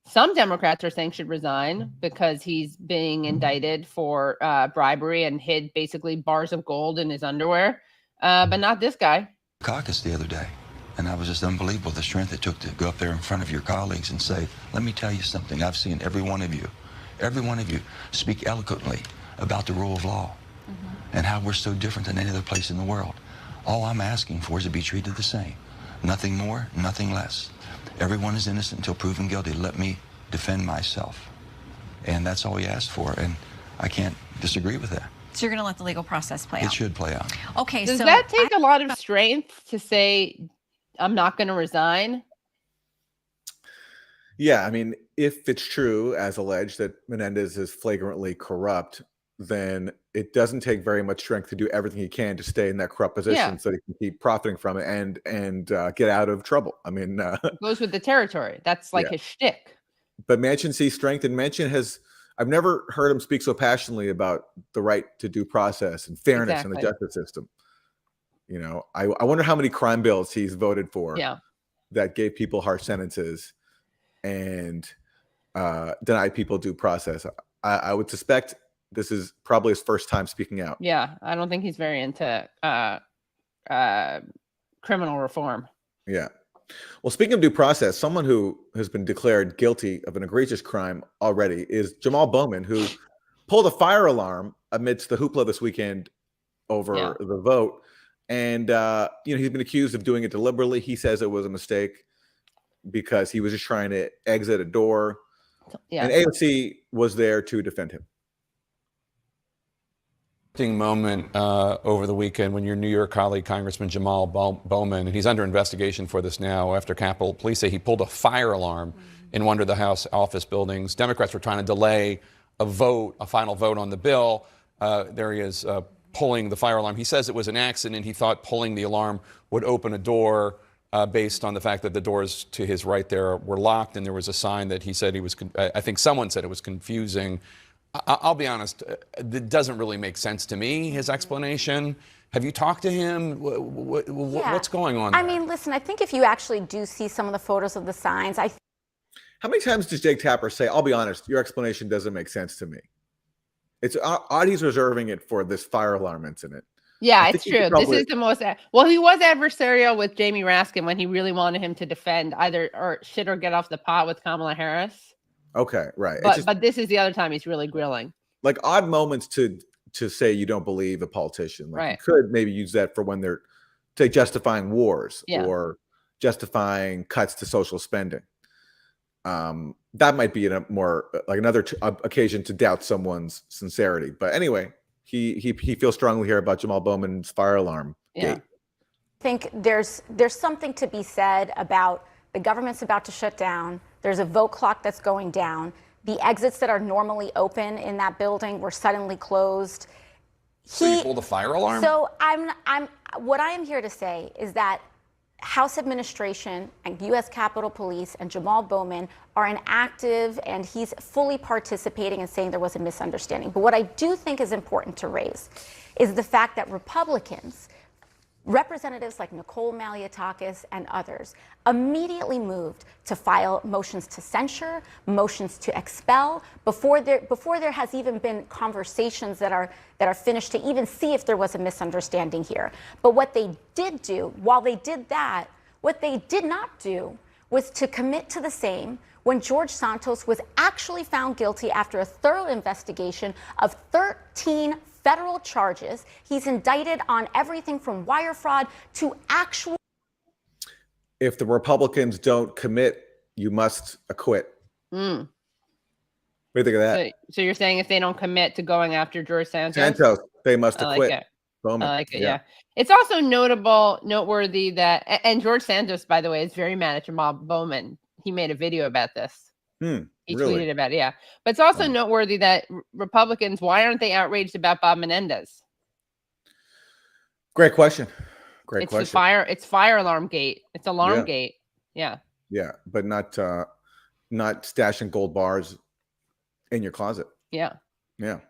A: some Democrats are saying should resign because he's being indicted for bribery and hid basically bars of gold in his underwear, but not this guy.
U: Caucus the other day, and I was just unbelievable the strength it took to go up there in front of your colleagues and say, "Let me tell you something. I've seen every one of you speak eloquently about the rule of law and how we're so different than any other place in the world. All I'm asking for is to be treated the same. Nothing more, nothing less. Everyone is innocent until proven guilty. Let me defend myself." And that's all he asked for, and I can't disagree with that.
T: So you're going to let the legal process play out?
U: It should play out.
T: Okay,
A: Does that take a lot of strength to say, I'm not going to resign?
B: Yeah, I mean, if it's true, as alleged, that Menendez is flagrantly corrupt, then it doesn't take very much strength to do everything he can to stay in that corrupt position so that he can keep profiting from it and get out of trouble. I mean,
A: it goes with the territory. That's like his shtick.
B: But Manchin sees strength, and Manchin I've never heard him speak so passionately about the right to due process and fairness in the justice system. You know, I wonder how many crime bills he's voted for that gave people harsh sentences and denied people due process. I would suspect this is probably his first time speaking out.
A: Yeah, I don't think he's very into criminal reform.
B: Yeah. Well, speaking of due process, someone who has been declared guilty of an egregious crime already is Jamal Bowman, who pulled a fire alarm amidst the hoopla this weekend over the vote. And, he's been accused of doing it deliberately. He says it was a mistake because he was just trying to exit a door. And AOC was there to defend him.
E: Moment over the weekend when your New York colleague, Congressman Jamal Bowman, and he's under investigation for this now after Capitol Police say he pulled a fire alarm in one of the House office buildings. Democrats were trying to delay a final vote on the bill. There he is pulling the fire alarm. He says it was an accident. He thought pulling the alarm would open a door based on the fact that the doors to his right there were locked, and there was a sign that he said he was, I think someone said it was confusing. I'll be honest, it doesn't really make sense to me, his explanation. Have you talked to him? What's going on there?
S: I mean, listen, I think if you actually do see some of the photos of the signs,
B: How many times does Jake Tapper say, I'll be honest, your explanation doesn't make sense to me? It's odd he's reserving it for this fire alarm incident.
A: Yeah, it's true. This is the most, well, he was adversarial with Jamie Raskin when he really wanted him to defend either or shit or get off the pot with Kamala Harris.
B: Okay, right.
A: But this is the other time he's really grilling.
B: Like odd moments to say you don't believe a politician. Like you could maybe use that for when they're, say, justifying wars or justifying cuts to social spending. That might be a more like another occasion to doubt someone's sincerity. But anyway, he feels strongly here about Jamal Bowman's fire alarm gate.
S: I think there's something to be said about the government's about to shut down. There's a vote clock that's going down. The exits that are normally open in that building were suddenly closed.
E: So you pulled the fire alarm?
S: So what I am here to say is that House administration and U.S. Capitol Police and Jamal Bowman are an active, and he's fully participating in saying there was a misunderstanding. But what I do think is important to raise is the fact that Republicans, representatives like Nicole Malliotakis and others, immediately moved to file motions to censure, motions to expel, before there has even been conversations that are finished to even see if there was a misunderstanding here. But what they did do, while they did that, what they did not do was to commit to the same when George Santos was actually found guilty after a thorough investigation of 13 federal charges. He's indicted on everything from wire fraud to actual.
B: If the Republicans don't commit, you must acquit. What do you think of that?
A: So you're saying if they don't commit to going after George Santos,
B: they must acquit.
A: I
B: Bowman.
A: like it. Yeah. It's also noteworthy that, and George Santos, by the way, is very mad at Jamal Bowman. He made a video about this. He tweeted about it, But it's also noteworthy that Republicans, why aren't they outraged about Bob Menendez?
B: Great question.
A: It's fire alarm gate. It's alarm gate. Yeah.
B: Yeah, but not stashing gold bars in your closet.
A: Yeah.
B: Yeah.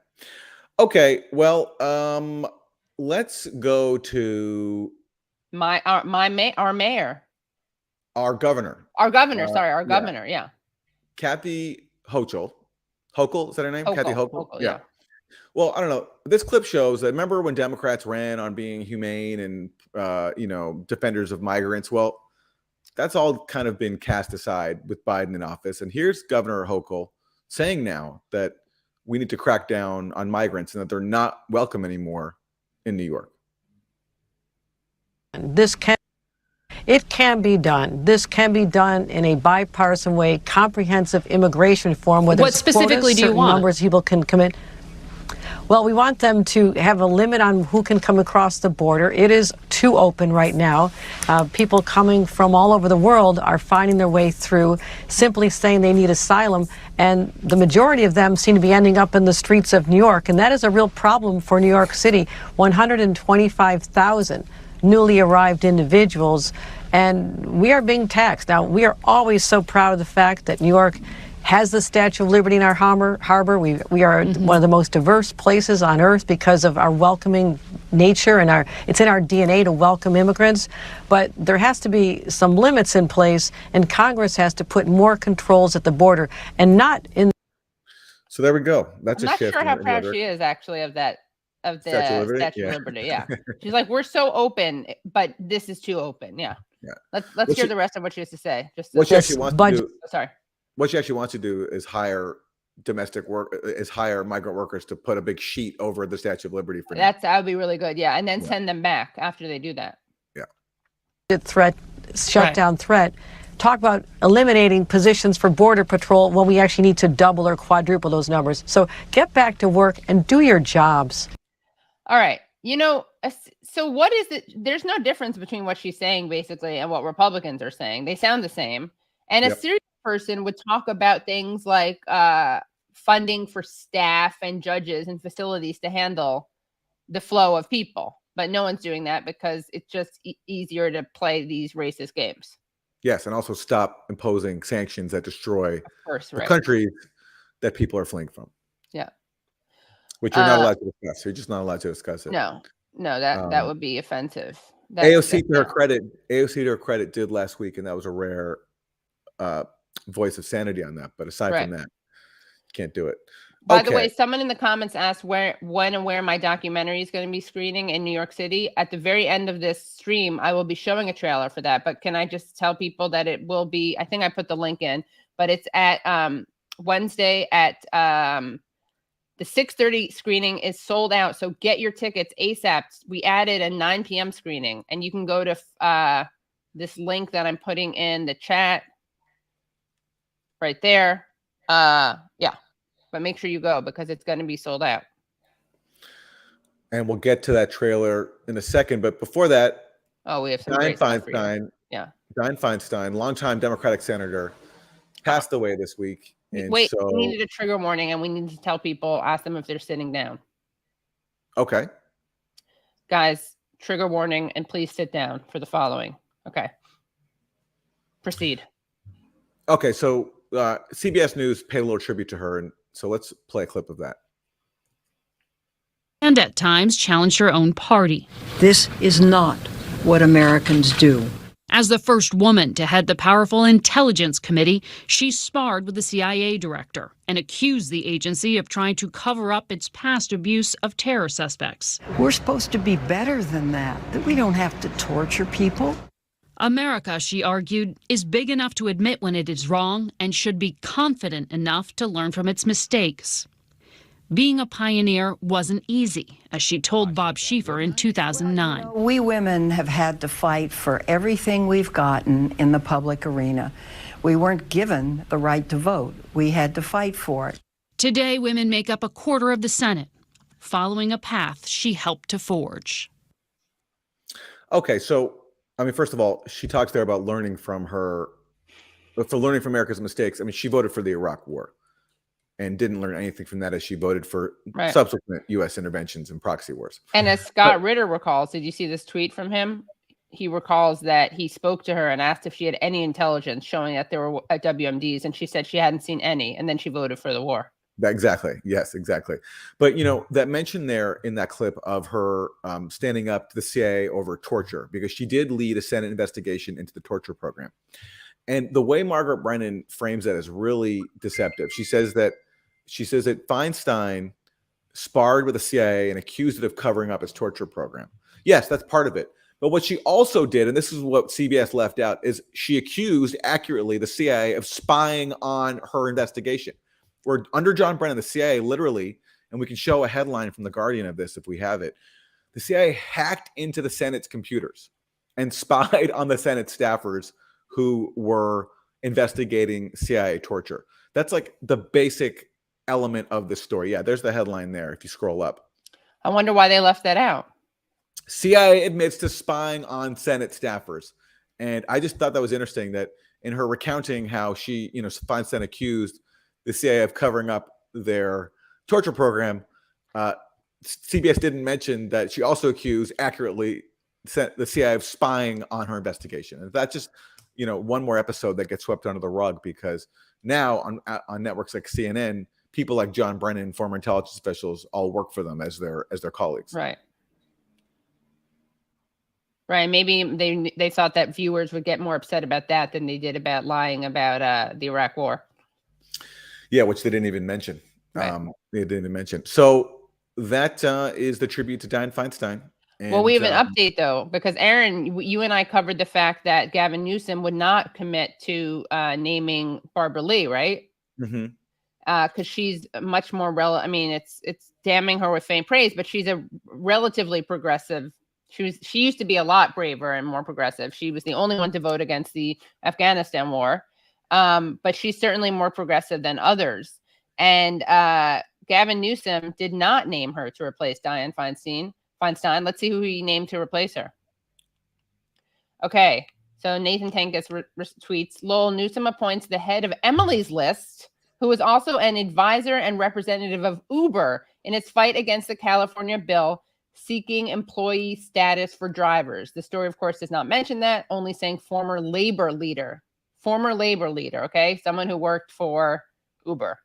B: Okay. Well, let's go to
A: our mayor.
B: Our governor.
A: Our governor. Yeah.
B: Kathy Hochul. Hochul, is that her name? Kathy Hochul?
A: Yeah.
B: Well, I don't know. This clip shows that, remember when Democrats ran on being humane and, defenders of migrants? Well, that's all kind of been cast aside with Biden in office. And here's Governor Hochul saying now that we need to crack down on migrants and that they're not welcome anymore in New York.
V: It can be done. This can be done in a bipartisan way, comprehensive immigration reform. What
G: specifically do you want?
V: Numbers people can commit. Well, we want them to have a limit on who can come across the border. It is too open right now. People coming from all over the world are finding their way through, simply saying they need asylum, and the majority of them seem to be ending up in the streets of New York, and that is a real problem for New York City. 125,000 newly arrived individuals, and we are being taxed. Now, we are always so proud of the fact that New York has the Statue of Liberty in our harbor. We are one of the most diverse places on earth because of our welcoming nature, and it's in our DNA to welcome immigrants. But there has to be some limits in place, and Congress has to put more controls at the border, and not in.
B: So there we go. That's
A: I'm
B: a
A: not
B: shift.
A: sure how proud she is actually of that, of the
B: Statue of Liberty?
A: Statue of
B: Yeah.
A: Liberty. Yeah, she's like, we're so open, but this is too open. Yeah.
B: Yeah.
A: Let's hear the rest of what she has to say. Just
B: what she actually wants to do.
A: Sorry.
B: What she actually wants to do is hire hire migrant workers to put a big sheet over the Statue of Liberty for now.
A: That would be really good. Yeah, and then send them back after they do that.
B: Yeah.
V: Shutdown threat. Talk about eliminating positions for Border Patrol when we actually need to double or quadruple those numbers. So get back to work and do your jobs.
A: All right. So what is it? There's no difference between what she's saying basically and what Republicans are saying. They sound the same. And a serious person would talk about things like funding for staff and judges and facilities to handle the flow of people. But no one's doing that because it's just easier to play these racist games.
B: Yes, and also stop imposing sanctions that destroy the
A: right.
B: countries that people are fleeing from.
A: Yeah.
B: Which you're not allowed to discuss. You're just not allowed to discuss it.
A: No, that would be offensive.
B: AOC to her credit did last week, and that was a rare voice of sanity on that. But aside from that, you can't do it.
A: By the way, someone in the comments asked when and where my documentary is going to be screening in New York City. At the very end of this stream, I will be showing a trailer for that. But can I just tell people that it will be, I think I put the link in, but it's at Wednesday at the 6:30 screening is sold out. So get your tickets ASAP. We added a 9 p.m. screening, and you can go to this link that I'm putting in the chat right there. Yeah. But make sure you go because it's going to be sold out.
B: And we'll get to that trailer in a second. But before that,
A: we have some
B: Dianne Feinstein.
A: Yeah.
B: Dianne Feinstein, longtime Democratic senator, passed away this week. And
A: we needed a trigger warning, and we need to tell people, ask them if they're sitting down.
B: Okay.
A: Guys, trigger warning, and please sit down for the following. Okay. Proceed.
B: Okay, so CBS News paid a little tribute to her, and so let's play a clip of that.
D: And at times challenged her own party.
F: This is not what Americans do.
D: As the first woman to head the powerful Intelligence Committee, she sparred with the CIA director and accused the agency of trying to cover up its past abuse of terror suspects.
F: We're supposed to be better than that we don't have to torture people.
D: America, she argued, is big enough to admit when it is wrong and should be confident enough to learn from its mistakes. Being a pioneer wasn't easy, as she told Bob Schieffer in 2009.
F: We women have had to fight for everything we've gotten in the public arena. We weren't given the right to vote. We had to fight for it.
D: Today, women make up a quarter of the Senate, following a path she helped to forge.
B: Okay, so I mean, first of all, she talks there about learning from America's mistakes. I mean, she voted for the Iraq War and didn't learn anything from that as she voted for subsequent U.S. interventions and proxy wars.
A: And as Scott Ritter recalls, did you see this tweet from him? He recalls that he spoke to her and asked if she had any intelligence showing that there were WMDs, and she said she hadn't seen any, and then she voted for the war.
B: Exactly. Yes, exactly. But, that mention there in that clip of her standing up to the CIA over torture, because she did lead a Senate investigation into the torture program. And the way Margaret Brennan frames that is really deceptive. She says that Feinstein sparred with the CIA and accused it of covering up its torture program. Yes, that's part of it. But what she also did, and this is what CBS left out, is she accused accurately the CIA of spying on her investigation. Where under John Brennan, the CIA literally, and we can show a headline from The Guardian of this if we have it, the CIA hacked into the Senate's computers and spied on the Senate staffers who were investigating CIA torture. That's like the basic element of the story. Yeah, there's the headline there if you scroll up.
A: I wonder why they left that out.
B: CIA admits to spying on Senate staffers. And I just thought that was interesting that in her recounting how she, Feinstein accused the CIA of covering up their torture program, CBS didn't mention that she also accused accurately the CIA of spying on her investigation. And that's just, one more episode that gets swept under the rug because Now on networks like CNN, people like John Brennan, former intelligence officials, all work for them as their colleagues.
A: Right. Right. Maybe they thought that viewers would get more upset about that than they did about lying about the Iraq War.
B: Yeah, which they didn't even mention.
A: Right.
B: They didn't even mention. So that is the tribute to Dianne Feinstein. And,
A: well, we have an update, though, because, Aaron, you and I covered the fact that Gavin Newsom would not commit to naming Barbara Lee, right?
B: Mm-hmm.
A: Because she's much more relevant. I mean, it's damning her with faint praise, but she's a relatively progressive. She used to be a lot braver and more progressive. She was the only one to vote against the Afghanistan war, but she's certainly more progressive than others. And Gavin Newsom did not name her to replace Dianne Feinstein. Let's see who he named to replace her. Okay, so Nathan Tankus tweets, Lowell Newsom appoints the head of Emily's List, who is also an advisor and representative of Uber in its fight against the California bill seeking employee status for drivers. The story, of course, does not mention that, only saying former labor leader, okay? Someone who worked for Uber.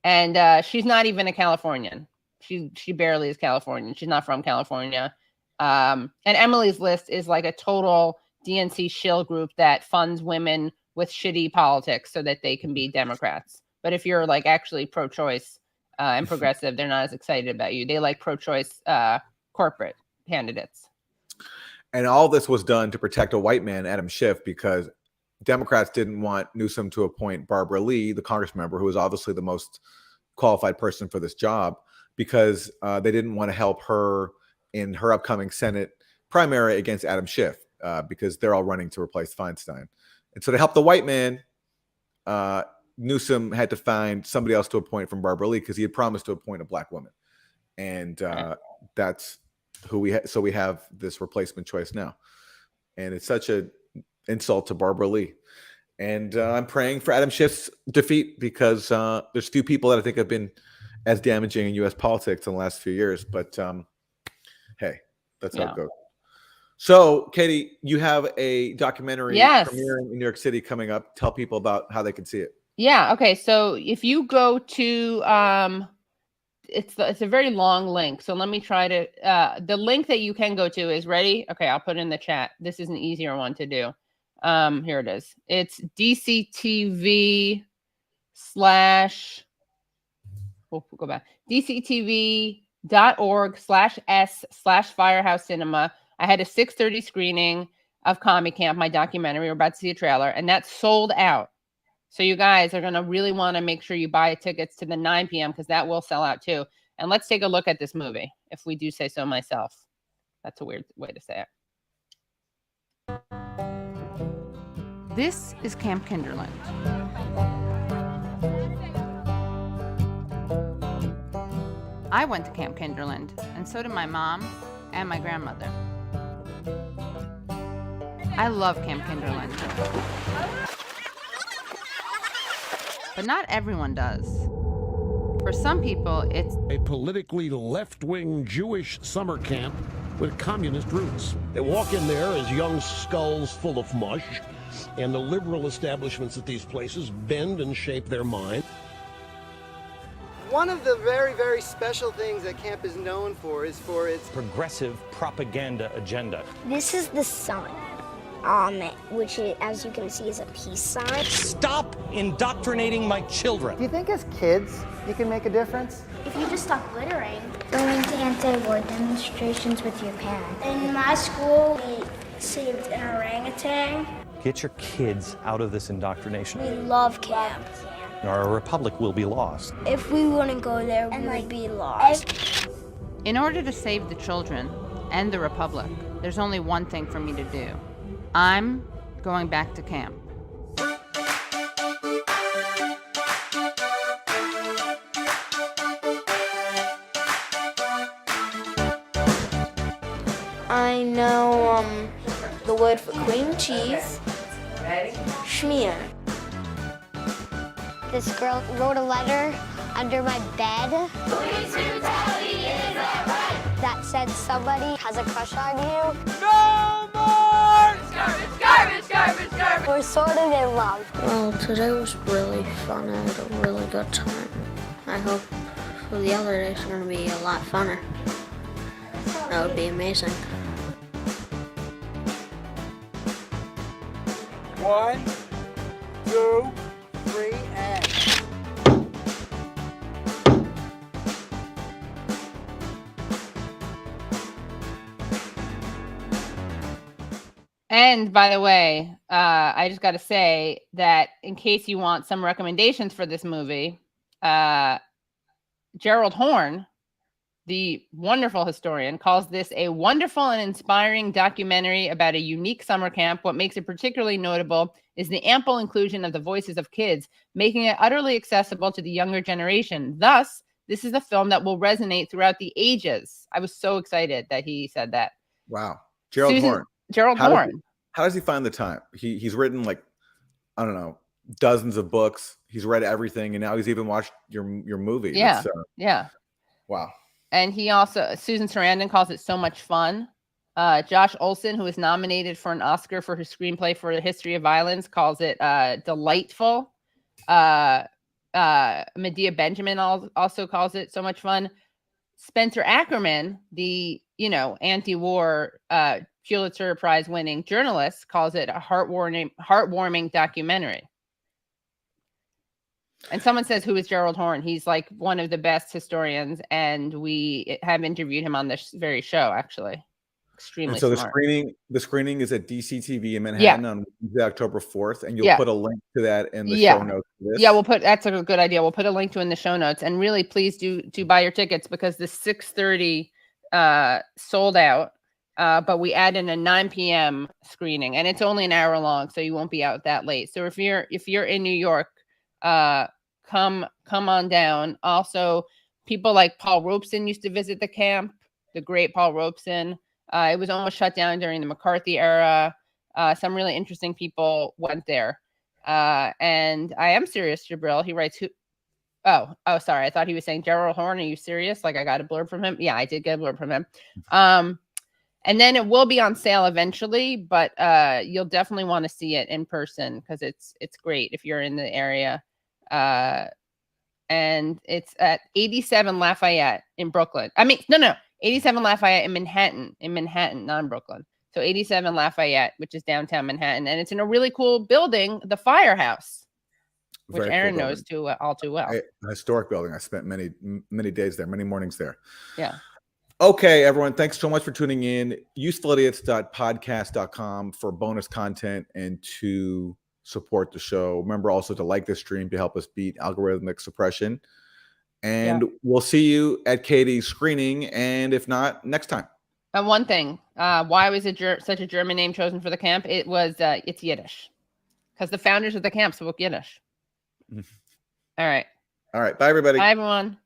A: And she's not even a Californian. She barely is Californian. She's not from California. And Emily's List is like a total DNC shill group that funds women with shitty politics so that they can be Democrats. But if you're like actually pro-choice and progressive, they're not as excited about you. They like pro-choice corporate candidates.
B: And all this was done to protect a white man, Adam Schiff, because Democrats didn't want Newsom to appoint Barbara Lee, the Congress member, who was obviously the most qualified person for this job, because they didn't want to help her in her upcoming Senate primary against Adam Schiff, because they're all running to replace Feinstein. And so to help the white man, Newsom had to find somebody else to appoint from Barbara Lee, because he had promised to appoint a black woman. And that's who we had. So we have this replacement choice now. And it's such an insult to Barbara Lee. And I'm praying for Adam Schiff's defeat, because there's few people that I think have been as damaging in U.S. politics in the last few years. But hey, that's how it goes. So, Katie, you have a documentary premiering in New York City coming up. Tell people about how they can see it.
A: Yeah. Okay. So if you go to, it's a very long link. So let me try to, the link that you can go to is ready. Okay. I'll put it in the chat. This is an easier one to do. Here it is. It's DCTV/ we'll go back. DCTV.org/S/Firehouse Cinema. I had a 6:30 screening of Comic Camp, my documentary. We're about to see a trailer, and that's sold out. So you guys are going to really want to make sure you buy tickets to the 9 p.m. because that will sell out too. And let's take a look at this movie, if we do say so myself. That's a weird way to say it. This is Camp Kinderland. I went to Camp Kinderland, and so did my mom and my grandmother. I love Camp Kinderland. But not everyone does. For some people, it's
H: a politically left-wing Jewish summer camp with communist roots. They walk in there as young skulls full of mush, and the liberal establishments at these places bend and shape their mind.
J: One of the very, very special things that camp is known for is for its
L: progressive propaganda agenda.
W: This is the sun, which, as you can see, is a peace sign.
L: Stop indoctrinating my children.
J: Do you think as kids you can make a difference?
W: If you just stop littering. Going to anti-war demonstrations with your parents. In my school, we saved an orangutan.
L: Get your kids out of this indoctrination.
W: We love camp.
L: Our republic will be lost.
W: If we wouldn't go there, we would be lost.
A: In order to save the children and the republic, there's only one thing for me to do. I'm going back to camp.
W: I know the word for cream cheese. Schmear. This girl wrote a letter under my bed that said somebody has a crush on you.
X: No more
W: We're sort of in love. Well, today was really fun. I had a really good time. I hope for the other days are going to be a lot funner. That would be amazing.
C: 1, 2, 3, and.
A: And by the way, I just got to say that in case you want some recommendations for this movie, Gerald Horne, the wonderful historian, calls this a wonderful and inspiring documentary about a unique summer camp. What makes it particularly notable is the ample inclusion of the voices of kids, making it utterly accessible to the younger generation. Thus, this is a film that will resonate throughout the ages. I was so excited that he said that.
B: Wow. Gerald Horne.
A: Gerald Horne.
B: How does he find the time? He's written like, I don't know, dozens of books. He's read everything, and now he's even watched your movie.
A: Yeah. Yeah.
B: Wow.
A: And he also, Susan Sarandon calls it so much fun. Josh Olson, who is nominated for an Oscar for his screenplay for The History of Violence, calls it delightful. Medea Benjamin also calls it so much fun. Spencer Ackerman, the anti-war Pulitzer Prize winning journalist, calls it a heartwarming documentary. And someone says, who is Gerald Horne? He's like one of the best historians, and we have interviewed him on this very show, actually. Extremely
B: so
A: smart.
B: the screening is at DCTV in Manhattan on October 4th, and you'll put a link to that in the show notes for this.
A: Yeah, that's a good idea. We'll put a link to it in the show notes, and really please do buy your tickets, because the 6:30 sold out, but we add in a 9 p.m. screening, and it's only an hour long, so you won't be out that late. So if you're in New York, come on down. Also, people like Paul Robeson used to visit the camp, the great Paul Robeson. It was almost shut down during the McCarthy era. Some really interesting people went there. And I am serious, Jabril. He writes, Oh, sorry. I thought he was saying, Gerald Horne, are you serious? Like, I got a blurb from him. Yeah, I did get a blurb from him. And then it will be on sale eventually, but you'll definitely want to see it in person, because it's great if you're in the area. And it's at 87 Lafayette in Brooklyn. 87 Lafayette in Manhattan, not in Brooklyn. So 87 Lafayette, which is downtown Manhattan. And it's in a really cool building, the Firehouse, which
B: Very
A: Aaron
B: cool
A: knows all too well.
B: A historic building. I spent many days there, many mornings there.
A: Yeah.
B: Okay, everyone. Thanks so much for tuning in. UsefulIdiots.podcast.com for bonus content and to support the show. Remember also to like this stream to help us beat algorithmic suppression. And we'll see you at Katie's screening, and if not, next time.
A: And one thing, why was such a German name chosen for the camp? It was it's Yiddish, because the founders of the camp spoke Yiddish. All right.
B: Bye, everybody.
A: Bye, everyone.